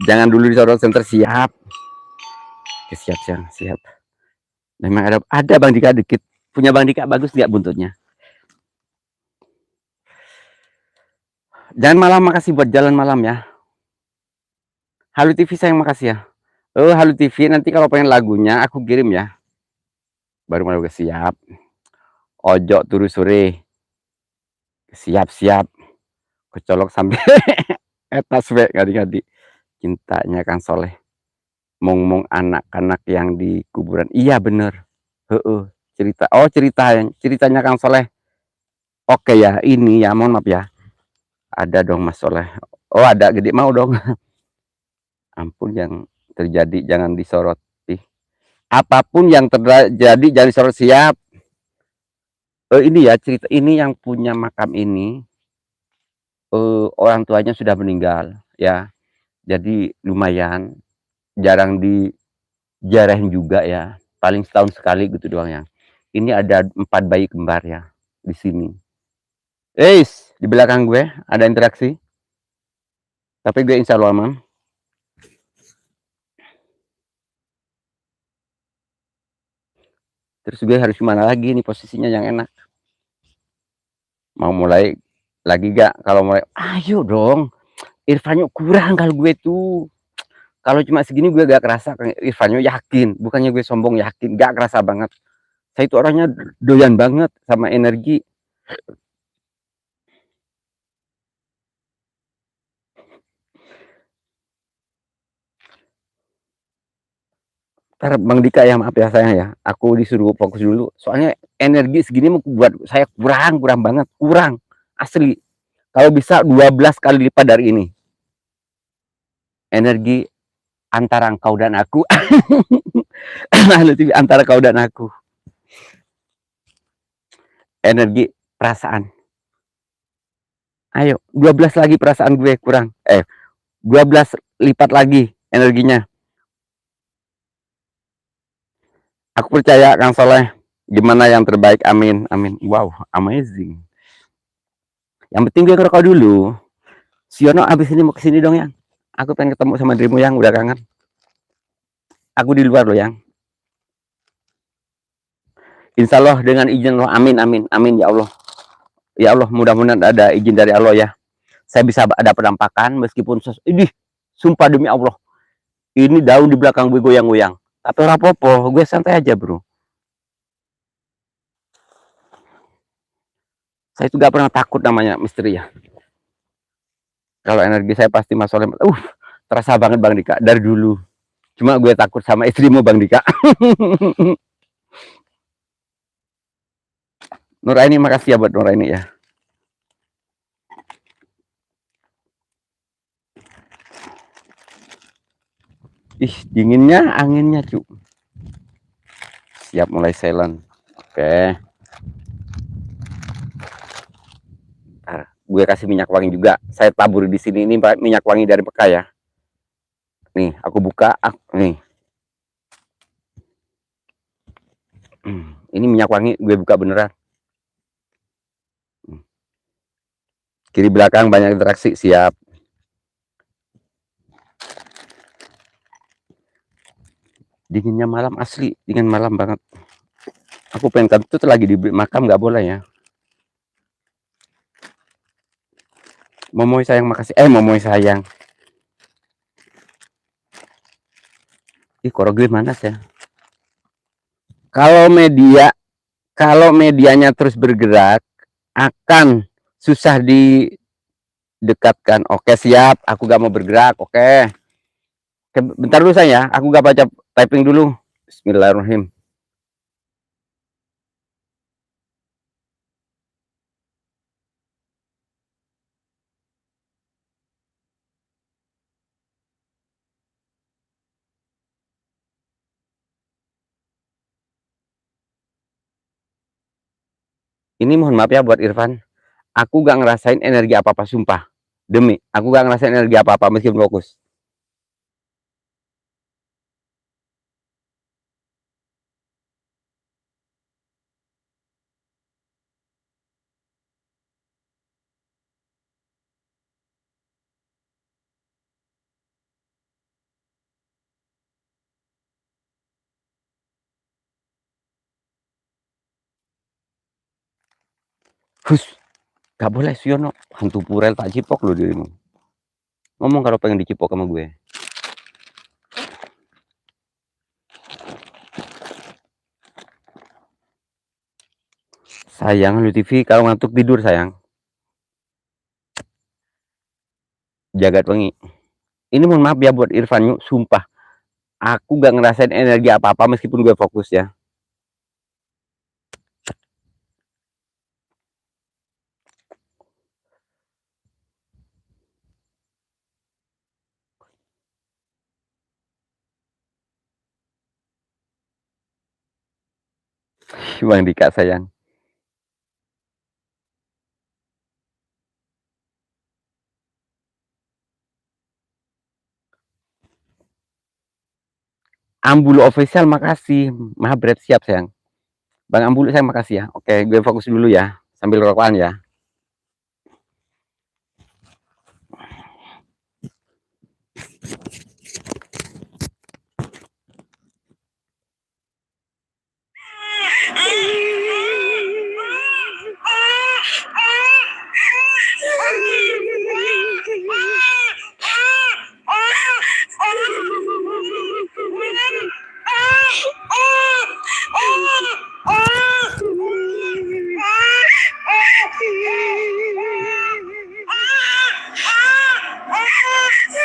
Jangan dulu disorot center, siap. Oke, siap siang, siap. Memang ada Bang Dika dikit. Punya Bang Dika bagus nggak buntutnya? Jangan malam, makasih buat jalan malam ya. Halo TV sayang, makasih ya. Oh Halo TV, nanti kalau pengen lagunya aku kirim ya. Baru mau siap. Ojo turu sore. Siap-siap. Kecolok sampai etas we gadi-gadi. Cintanya Kang Soleh. Mong-mong anak-anak yang di kuburan. Iya bener. Cerita. Oh ceritanya Kang Soleh. Oke ya, ini ya mohon maaf ya. Ada dong Mas Soleh. Oh ada, gede mau dong. Ampun, yang terjadi jangan disoroti. Apapun yang terjadi jangan disorot, siap. Ini ya cerita ini, yang punya makam ini orang tuanya sudah meninggal ya. Jadi lumayan jarang dijarahin juga ya. Paling setahun sekali gitu doang ya. Ini ada 4 bayi kembar ya di sini. Di belakang gue ada interaksi. Tapi gue insya Allah aman. Terus gue harus gimana lagi nih posisinya yang enak? Mau mulai lagi gak? Kalau mulai, ayo dong. Irfannya kurang kalau gue tuh. Kalau cuma segini gue gak kerasa. Irfannya yakin, bukannya gue sombong, yakin, gak kerasa banget. Saya itu orangnya doyan banget sama energi. Ntar Bang Dika ya, maaf ya sayang ya, aku disuruh fokus dulu. Soalnya energi segini buat saya kurang banget, kurang asli. Kalau bisa 12 kali lipat dari ini. Energi antara engkau dan aku. Antara kau dan aku. Energi perasaan. Ayo, 12 lagi perasaan gue kurang. 12 lipat lagi energinya. Aku percaya Kang Soleh. Gimana yang terbaik? Amin, amin. Wow, amazing. Yang penting gue ngerokok dulu. Siono abis ini mau kesini dong yang. Aku pengen ketemu sama dirimu yang udah kangen. Aku di luar loh yang. Insya Allah dengan izin Allah. Amin, amin, amin ya Allah. Ya Allah, mudah-mudahan ada izin dari Allah ya. Saya bisa ada penampakan meskipun ini sumpah demi Allah. Ini daun di belakang gue goyang-goyang. Tapi rapopo, gue santai aja bro. Saya itu gak pernah takut namanya misteri ya. Kalau energi saya pasti Mas Soleh. Terasa banget Bang Dika dari dulu. Cuma gue takut sama istrimu Bang Dika. Nuraini, makasih ya buat Nuraini ya. Ih, dinginnya, anginnya cu. Siap mulai silent. Oke. Nah, gue kasih minyak wangi juga. Saya taburi di sini, ini minyak wangi dari Mekah ya. Nih, aku buka. Nih. Ini minyak wangi gue buka beneran. Kiri belakang banyak interaksi, siap. Dinginnya malam asli, dingin malam banget. Aku pengen kentut lagi di makam, nggak boleh ya. Momoy sayang, makasih. Momoy sayang. Ih, korogi mana sih? Kalau medianya terus bergerak, akan susah didekatkan. Oke, siap. Aku gak mau bergerak. Oke. Bentar dulu saya. Aku gak baca typing dulu. Bismillahirrahmanirrahim. Ini mohon maaf ya buat Irfan. Aku gak ngerasain energi apa-apa, sumpah. Demi, aku gak ngerasain energi apa-apa meskipun fokus. Hus, gak boleh Siono. Hantu purel tak cipok lo dirimu. Ngomong kalau pengen dicipok sama gue. Sayang, lu TV kalau ngantuk tidur sayang. Jagat wengi. Ini mohon maaf ya buat Irfan yuk, sumpah. Aku gak ngerasain energi apa-apa meskipun gue fokus ya. Bang Dika sayang. Ambulu official, makasih. Mahabret, siap sayang. Bang Ambulu sayang, makasih ya. Oke, gue fokus dulu ya. Sambil rokokan ya.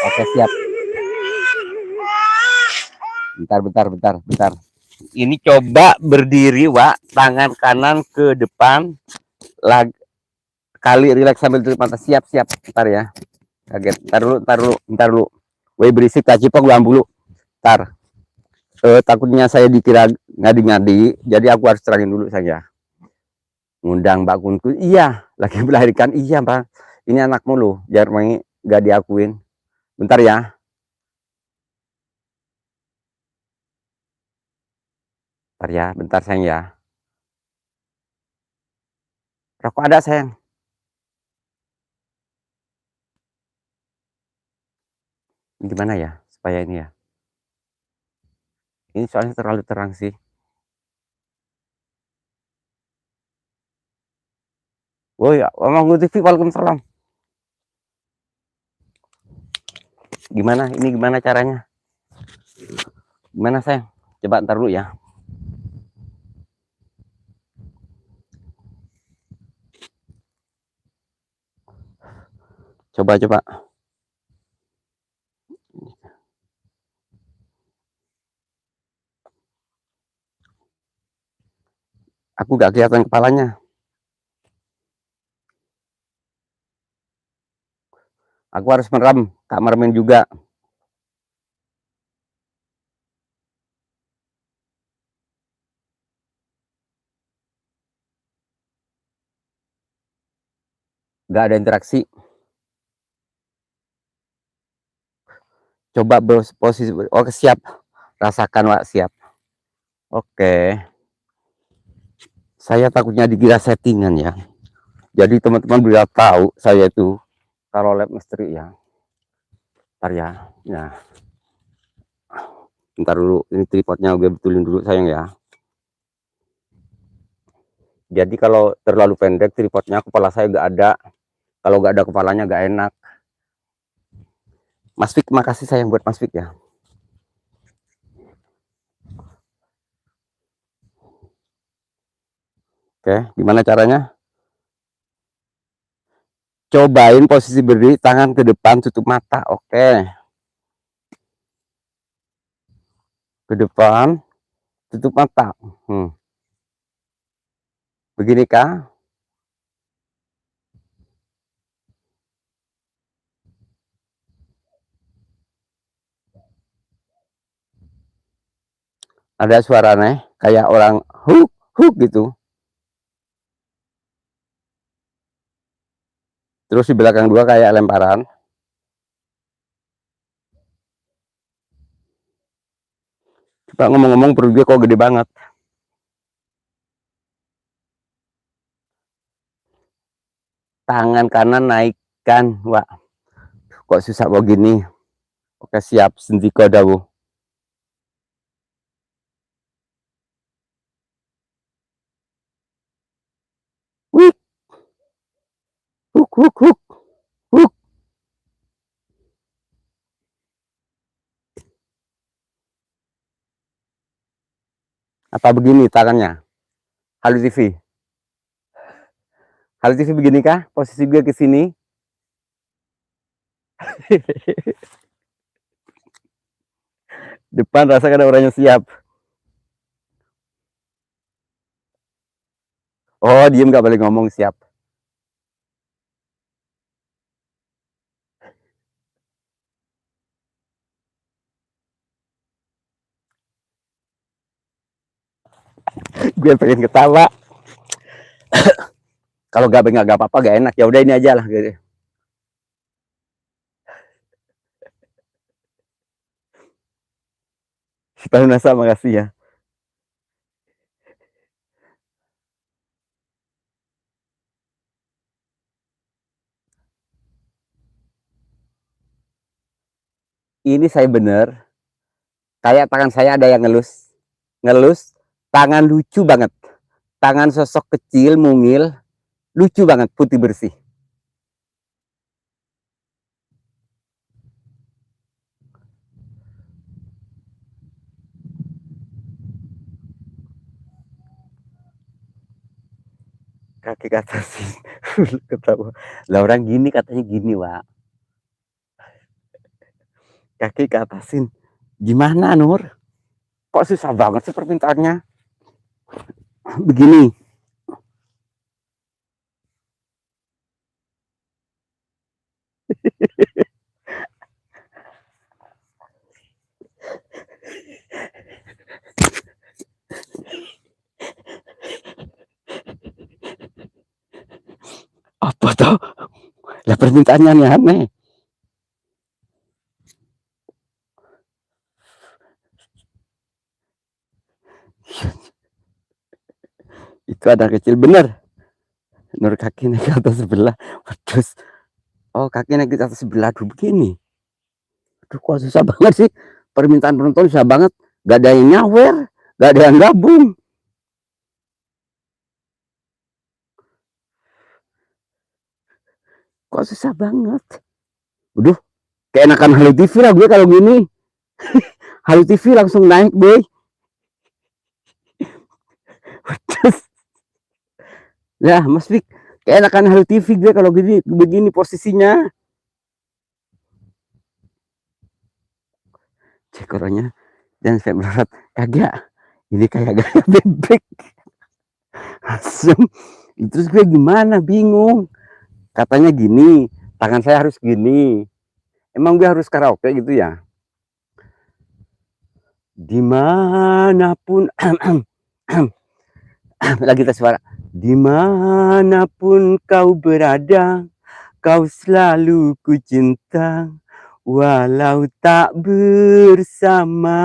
Oke, siap. Bentar. Ini coba berdiri, Wak. Tangan kanan ke depan. Kali relax sambil tutup mata. Siap-siap. Ntar ya. Kaget. Ntar dulu. Woi berisik kacipok gua dulu. Ntar. Takutnya saya dikira ngadi-ngadi. Jadi aku harus terangin dulu saja. Ngundang Mbak Kunku. Iya. Lagi melahirkan. Iya Mbak. Ini anakmu loh. Jangan main gak diakuin. Bentar ya. Bentar ya. Bentar sayang ya. Rokok ada sayang. Gimana ya supaya ini ya. Ini soalnya terlalu terang sih. Woi, Omong TV, Waalaikumsalam. Gimana? Ini gimana caranya? Gimana sayang? Coba ntar dulu ya. Coba. Aku gak kelihatan kepalanya. Aku harus merem. Kak meremin juga. Gak ada interaksi. Coba posisi. Oke siap. Rasakan Wak, siap. Oke. Saya takutnya dikira settingan ya. Jadi teman-teman bisa tahu saya itu kalau lab misteri ya. Ntar ya. Nah. Ntar dulu. Ini tripodnya gue betulin dulu sayang ya. Jadi kalau terlalu pendek tripodnya, kepala saya gak ada. Kalau gak ada kepalanya gak enak. Mas Fik, makasih sayang buat Mas Fik ya. Oke, gimana caranya? Cobain posisi berdiri, tangan ke depan, tutup mata. Oke. Ke depan, tutup mata. Begini kah? Ada suara nih, kayak orang huk, huk gitu. Terus di belakang dua kayak lemparan. Coba ngomong-ngomong perut gue kok gede banget. Tangan kanan naikkan, Wak. Kok susah begini? Oke siap, sendiko dawu. Wih, huk, huk, huk, huk. Apa begini tangannya? Halo TV. Halo TV begini kah? Posisi gue ke sini. Depan rasakan ada orangnya siap. Oh, diem gak boleh ngomong, siap. Gue pengen ketawa. Kalau gak apa-apa, gak enak. Ya udah ini aja lah gitu. Tahun Nasa, makasih ya. Ini saya bener. Kayak tangan saya ada yang ngelus. Ngelus. Tangan lucu banget. Tangan sosok kecil, mungil. Lucu banget, putih bersih. Kaki ke atasin. Ketawa. Lah orang gini katanya gini, Wak. Kaki ke atasin. Gimana, Nur? Kok susah banget sih permintaannya? Begini. Apa tuh? Lah permintaannya aneh-aneh. Itu ada kecil bener. Nur kaki naik ke atas sebelah. Terus, oh kaki naik ke atas sebelah tuh begini. Aduh kok susah banget sih. Permintaan penonton susah banget. Gak ada yang nyawer. Gak ada yang gabung. Kok susah banget. Waduh, keenakan Halo TV lah gue kalau gini. Halo TV langsung naik boy. Terus, ya Mas Fik, keenakan Halo TV gue kalau gini begini posisinya. Cekorannya dan saya melorot kagak. Ini kayak gaya bebek. Asem. Terus gue gimana bingung. Katanya gini, tangan saya harus gini. Emang gue harus karaoke gitu ya? Dimanapun lagi tes suara. Dimanapun kau berada, kau selalu ku cinta, walau tak bersama.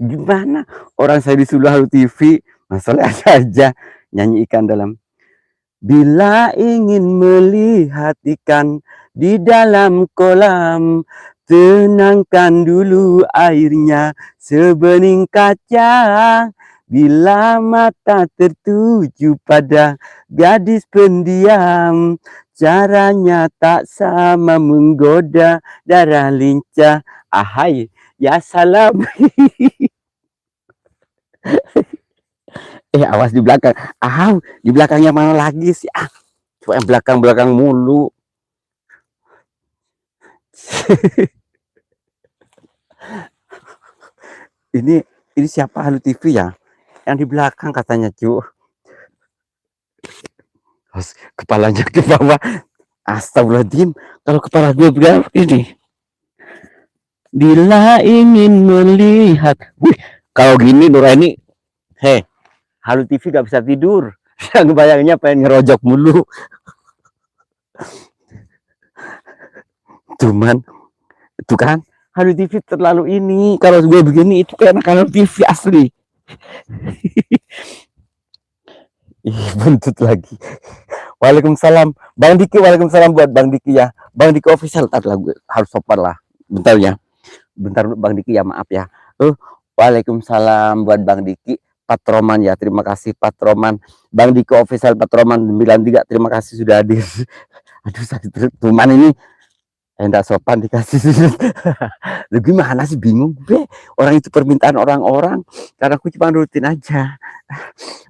Gimana? Orang saya disuruh Halo TV, masalah saja nyanyikan dalam. Bila ingin melihat ikan di dalam kolam, tenangkan dulu airnya sebening kaca. Bila mata tertuju pada gadis pendiam, caranya tak sama menggoda darah lincah. Ahai, ya salam. Awas di belakang. Di belakangnya mana lagi sih? Cuma yang belakang-belakang mulu. ini siapa Halo TV ya? Yang di belakang katanya, cu. Kepalanya ke bawah. Astagfirullahaladzim. Kalau kepala gue begini. Bila ingin melihat. Wih, kalau gini Nuraini, Halo TV gak bisa tidur. Yang bayangnya pengen ngerojok mulu. Cuman, itu kan Halo TV terlalu ini. Kalau gue begini, itu kayak Halo TV asli. Buntut lagi. Waalaikumsalam. Bang Diki, waalaikumsalam buat Bang Diki ya. Bang Diki official, tar lah gue harus sopan lah. Bentar ya. Bentar Bang Diki ya, maaf ya. Waalaikumsalam buat Bang Diki. Patroman ya, terima kasih Patroman. Bang Diki official Patroman 93, terima kasih sudah hadir. Aduh sakit cuman ini enggak sopan dikasih. Lu gimana sih, bingung gue. Orang itu permintaan orang-orang, karena aku cuma rutin aja.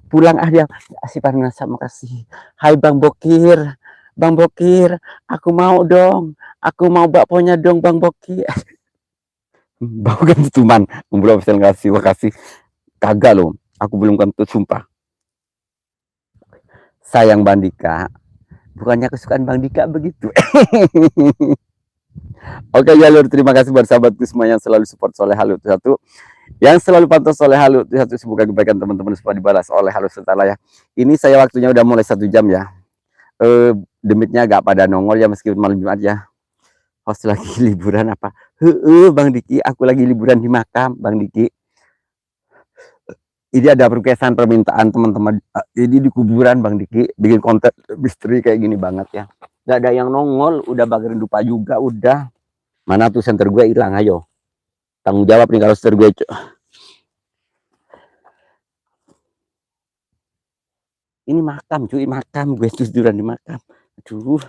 Pulang dia si Parnasa, makasih. Hai Bang Bokir. Bang Bokir, aku mau dong. Aku mau bakponya dong Bang Bokir. Bau kan cuman belum bisa ngasih, makasih. Kagak loh, aku belum kentut sumpah. Sayang Bang Dika, bukannya kesukaan Bang Dika begitu. Oke Jalur, terima kasih buat sahabatku semua yang selalu support Soleh Halo satu, yang selalu pantau Soleh Halo satu. Semoga kebaikan teman-teman semua dibalas oleh Halo Setala ya. Ini saya waktunya udah mulai 1 jam ya. Demitnya agak pada nongol ya, meskipun malam Jumat ya. Host lagi liburan apa? Bang Diki, aku lagi liburan di makam Bang Diki. Ini ada requestan permintaan teman-teman. Ini di kuburan Bang Diki, bikin konten misteri kayak gini banget ya. Gak ada yang nongol, udah bagian lupa juga, udah. Mana tuh center gue hilang, ayo. Tanggung jawab nih kalau center gue. Ini makam cuy, makam gue tiduran di makam. Aduh.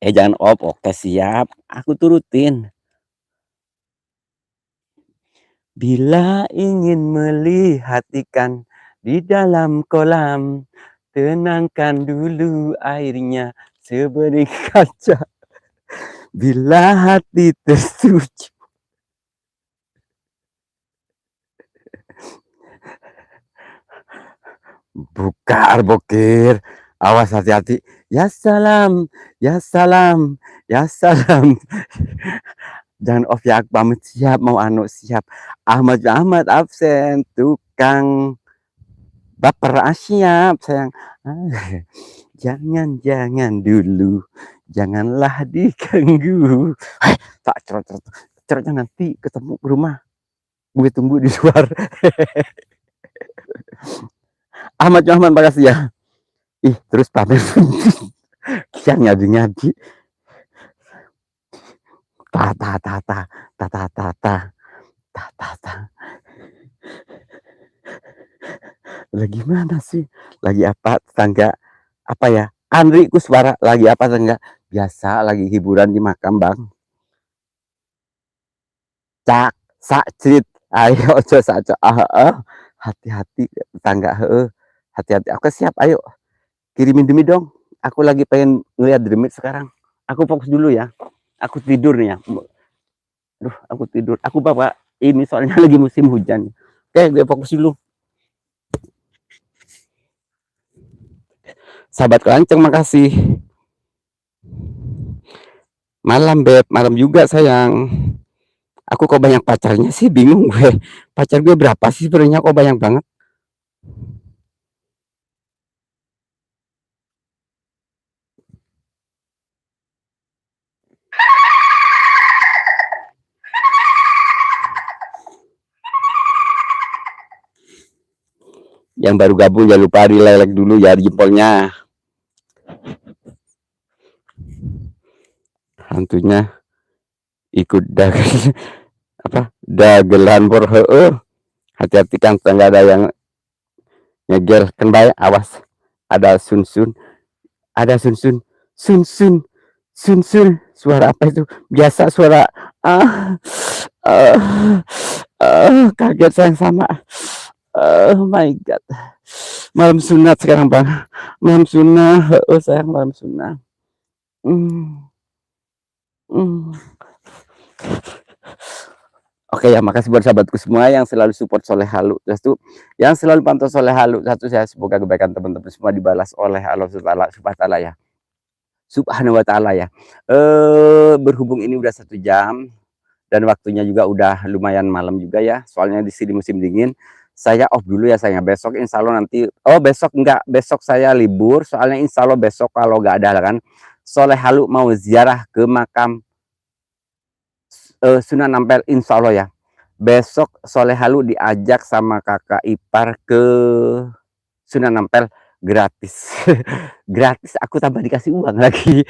Jangan oke siap, aku turutin. Bila ingin melihat ikan di dalam kolam, tenangkan dulu airnya sebening kaca. Bila hati tertuju. Buka bokir, awas hati-hati. Ya salam, ya salam, ya salam. Jangan off ya, aku pamit siap mau anu siap. Ahmad Ahmad absen, tukang baper siap sayang. Jangan jangan dulu, janganlah diganggu. Tak cerot cerot cerotnya nanti ketemu ke rumah. Gue tunggu di luar. Ahmad Ahmad makasih ya. Ih terus pamit. Kian ngadi-ngadi. Ta ta ta ta ta ta ta ta ta ta ta. Lagi mana sih? Lagi apa tetangga? Apa ya? Andri Kuswara lagi apa tetangga? Biasa lagi hiburan di makam bang. Cak sak cerit. Ayo ojo saja. Hati-hati tetangga. Hati-hati. Aku siap. Ayo kirimin demi dong. Aku lagi pengen ngeliat demit sekarang. Aku fokus dulu ya. Aku tidur nih ya. Aduh, aku tidur. Aku bawa ini soalnya lagi musim hujan. Oke, gue fokus dulu. Sahabat kelanceng, makasih. Malam, Beb. Malam juga, sayang. Aku kok banyak pacarnya sih, bingung gue. Pacar gue berapa sih sebenarnya, kok banyak banget. Yang baru gabung jangan lupa di-like dulu ya jempolnya. Hantunya ikut dagelan apa? Dagelan por hati-hati kan nggak ada yang ngeger kan baik, awas. Ada sun-sun, ada sun-sun, sun-sun, sun-sun. Suara apa itu? Biasa suara ah ah kaget sayang sama. Oh my god. Malam sunat sekarang bang. Malam sunat. Oh sayang malam sunat. Hmm. Hmm. Oke ya, makasih buat sahabatku semua yang selalu support Soleh Halu. Satu, yang selalu pantau Soleh Halu. Satu, saya semoga kebaikan teman-teman semua dibalas oleh Allah Subhanahu wa Ta'ala ya. Subhanahu wa Ta'ala ya. Berhubung ini udah 1 jam dan waktunya juga udah lumayan malam juga ya. Soalnya di sini musim dingin. Saya off dulu ya sayang. Besok insya Allah nanti. Oh besok enggak. Besok saya libur. Soalnya insya Allah besok kalau nggak ada kan. Soleh Halu mau ziarah ke makam Sunan Ampel insya Allah ya. Besok Soleh Halu diajak sama kakak ipar ke Sunan Ampel gratis. Gratis aku tambah dikasih uang lagi.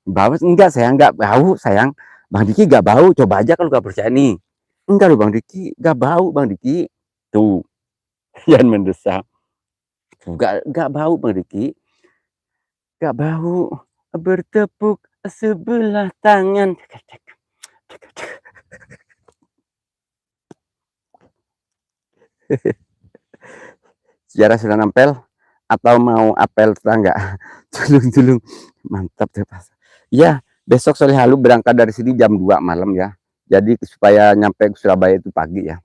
Bawa enggak sayang, enggak bau sayang. Bang Diki enggak bau, coba aja kalau enggak percaya nih. Enggak loh Bang Diki, enggak bau Bang Diki. Tuh, yang mendesak. Enggak bau Bang Diki. Enggak bau. Bertepuk sebelah tangan. Sejarah Sunan Ampel atau mau apel tetangga? Tulung-tulung. Mantap deh pas. Ya, besok Soleh Halu berangkat dari sini jam 2 malam ya. Jadi supaya nyampe ke Surabaya itu pagi ya.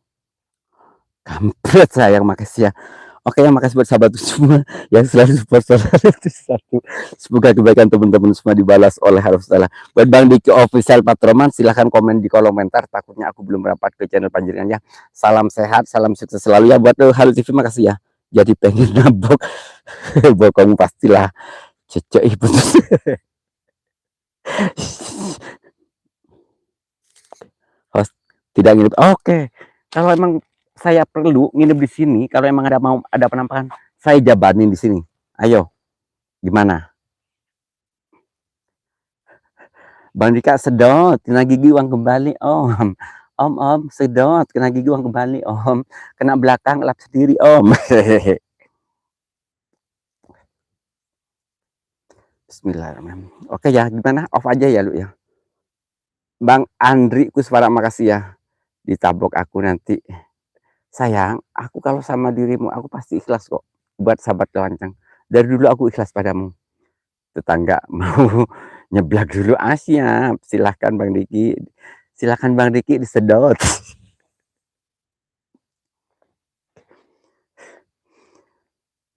Kampret sayang, makasih ya. Oke ya, makasih buat sahabat semua yang selalu support satu. Semoga kebaikan teman-teman semua dibalas oleh Allah Taala. Buat Bang Diki official Patroman, silahkan komen di kolom komentar. Takutnya aku belum rapat ke channel panjenengan ya. Salam sehat, salam sukses selalu ya buat Halu TV, makasih ya. Jadi pengen nabok bokong pastilah cecek ibu. Host tidak nginep. Oke. Kalau emang saya perlu nginep di sini, kalau emang ada penampakan, saya jabanin di sini. Ayo, gimana? Bang Dika sedot, kena gigi uang kembali, Om. Om, sedot, kena gigi uang kembali, Om. Kena belakang, lap sendiri, Om. Bismillahirrahmanirrahim. Oke ya, gimana? Off aja ya, lu ya. Bang Andri Kuswara, makasih ya. Ditabok aku nanti. Sayang, aku kalau sama dirimu, aku pasti ikhlas kok. Buat sahabat kelanceng. Dari dulu aku ikhlas padamu. Tetangga mau nyeblak dulu, siap. Silahkan Bang Diki. Silahkan Bang Diki disedot.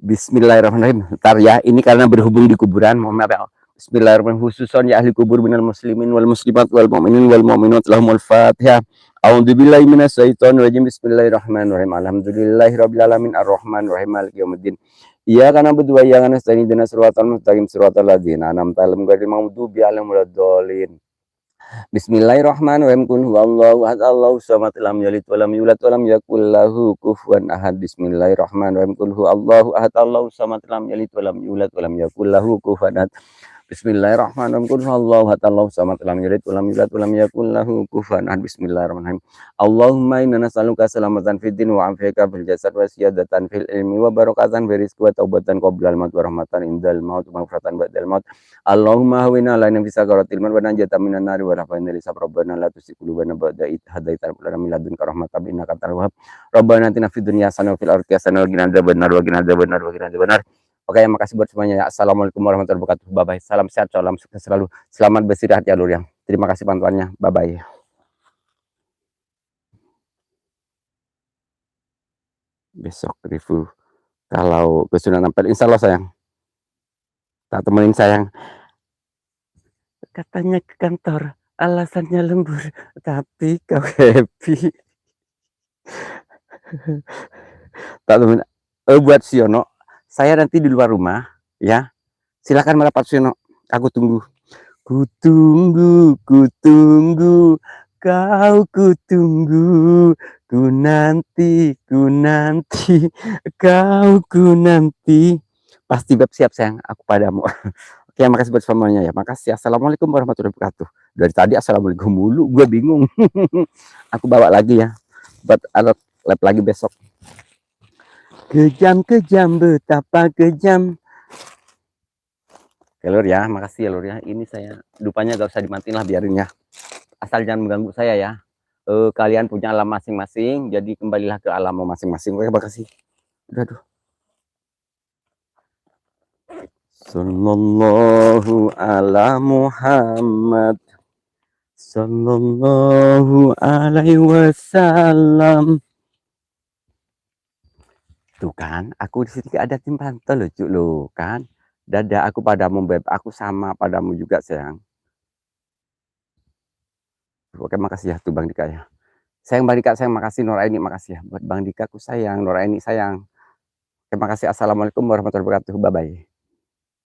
Bismillahirrahmanirrahim. Ntar ya, ini karena berhubung di kuburan, mohon maaf ya. Bismillahirrahmanirrahim. Khususon ya ahli kubur minal muslimin wal muslimat wal mu'minin wal mu'minat lahumul fatihah. A'udzubillahi minasyaitonir rajim. Bismillahirrahmanirrahim. Alhamdulillahirabbil alamin arrahmanirrahim maliki yaumiddin. Iyyaka na'budu wa iyyaka nasta'in ihdinas siratal mustaqim siratal ladzina an'amta 'alaihim ghairil maghdubi 'alaihim waladdallin. Bismillahirrahmanirrahim. Qul huwallahu ahad, Allahus samad, lam yalid wa lam yulad wa lam yakul lahu kufuwan ahad. Bismillahirrahmanirrahim. Qul huwallahu ahad, Allahus samad, lam yalid wa lam yulad wa lam yakul lahu kufuwan ahad. Bismillahirrahmanirrahim. Qul huwallahu ahad, Allahus samad, lam yalid wa lam yulad wa lam yakul lahu kufuwan ahad. Bismillahirrahmanirrahim. Allahumma inna nas'aluka salamatan fid din wa afiyatan fil jasad wa siyadatan fil ilmi wa barakatan fil rizqi wa taubatan qoblal maut wa rahmatan indal maut wa maghfiratan ba'dal maut. Allahumma hawwina 'alaina fi sakaratil maut wa najatan minan nari wa rafa'na lisab rabbana la tuzigh qulubana ba'da idh hadaytana wa hab lana min ladunka rahmatan innaka antal wahhab. Rabbana atina fid dunya hasanah wa fil akhirati hasanah wa qina adzabannar wa qina adzabannar wa qina adzabannar. Oke, makasih buat semuanya ya. Assalamualaikum warahmatullahi wabarakatuh. Bye bye. Salam sehat, salam sukses selalu. Selamat beristirahat ya Lur yang. Terima kasih bantuannya. Bye bye. Besok review kalau ke Sunan Ampel, insya Allah sayang. Tak temenin sayang. Katanya ke kantor, alasannya lembur, tapi kau happy. Tak temenin. Buat Siono, saya nanti di luar rumah, ya. Silakan merapat Siono. Aku tunggu. Kutunggu, kau kutunggu, ku nanti, ku nanti. Pasti beb siap sayang, aku padamu. Oke, makasih buat semuanya ya. Makasih. Assalamualaikum warahmatullahi wabarakatuh. Dari tadi assalamualaikum mulu, gue bingung. Aku bawa lagi ya, buat alat lab lagi besok. Kejam, betapa kejam. Oke Lur ya, makasih ya Lur ya. Ini saya lupanya gak usah dimatiin lah, biarin ya. Asal jangan mengganggu saya ya. Kalian punya alam masing-masing, jadi kembalilah ke alammu masing-masing. Oke, makasih. Aduh. Sallallahu ala Muhammad, sallallahu alaihi wasallam. Tuh kan, aku di sini ada tim pantau lucu lo kan. Dada aku padamu beb, aku sama padamu juga sayang. Oke, makasih ya tuh Bang Dika ya. Sayang Bang Dika, sayang makasih. Noraini makasih ya buat Bang Dika, aku sayang. Noraini sayang. Terima kasih. Assalamualaikum warahmatullahi wabarakatuh. Bye bye.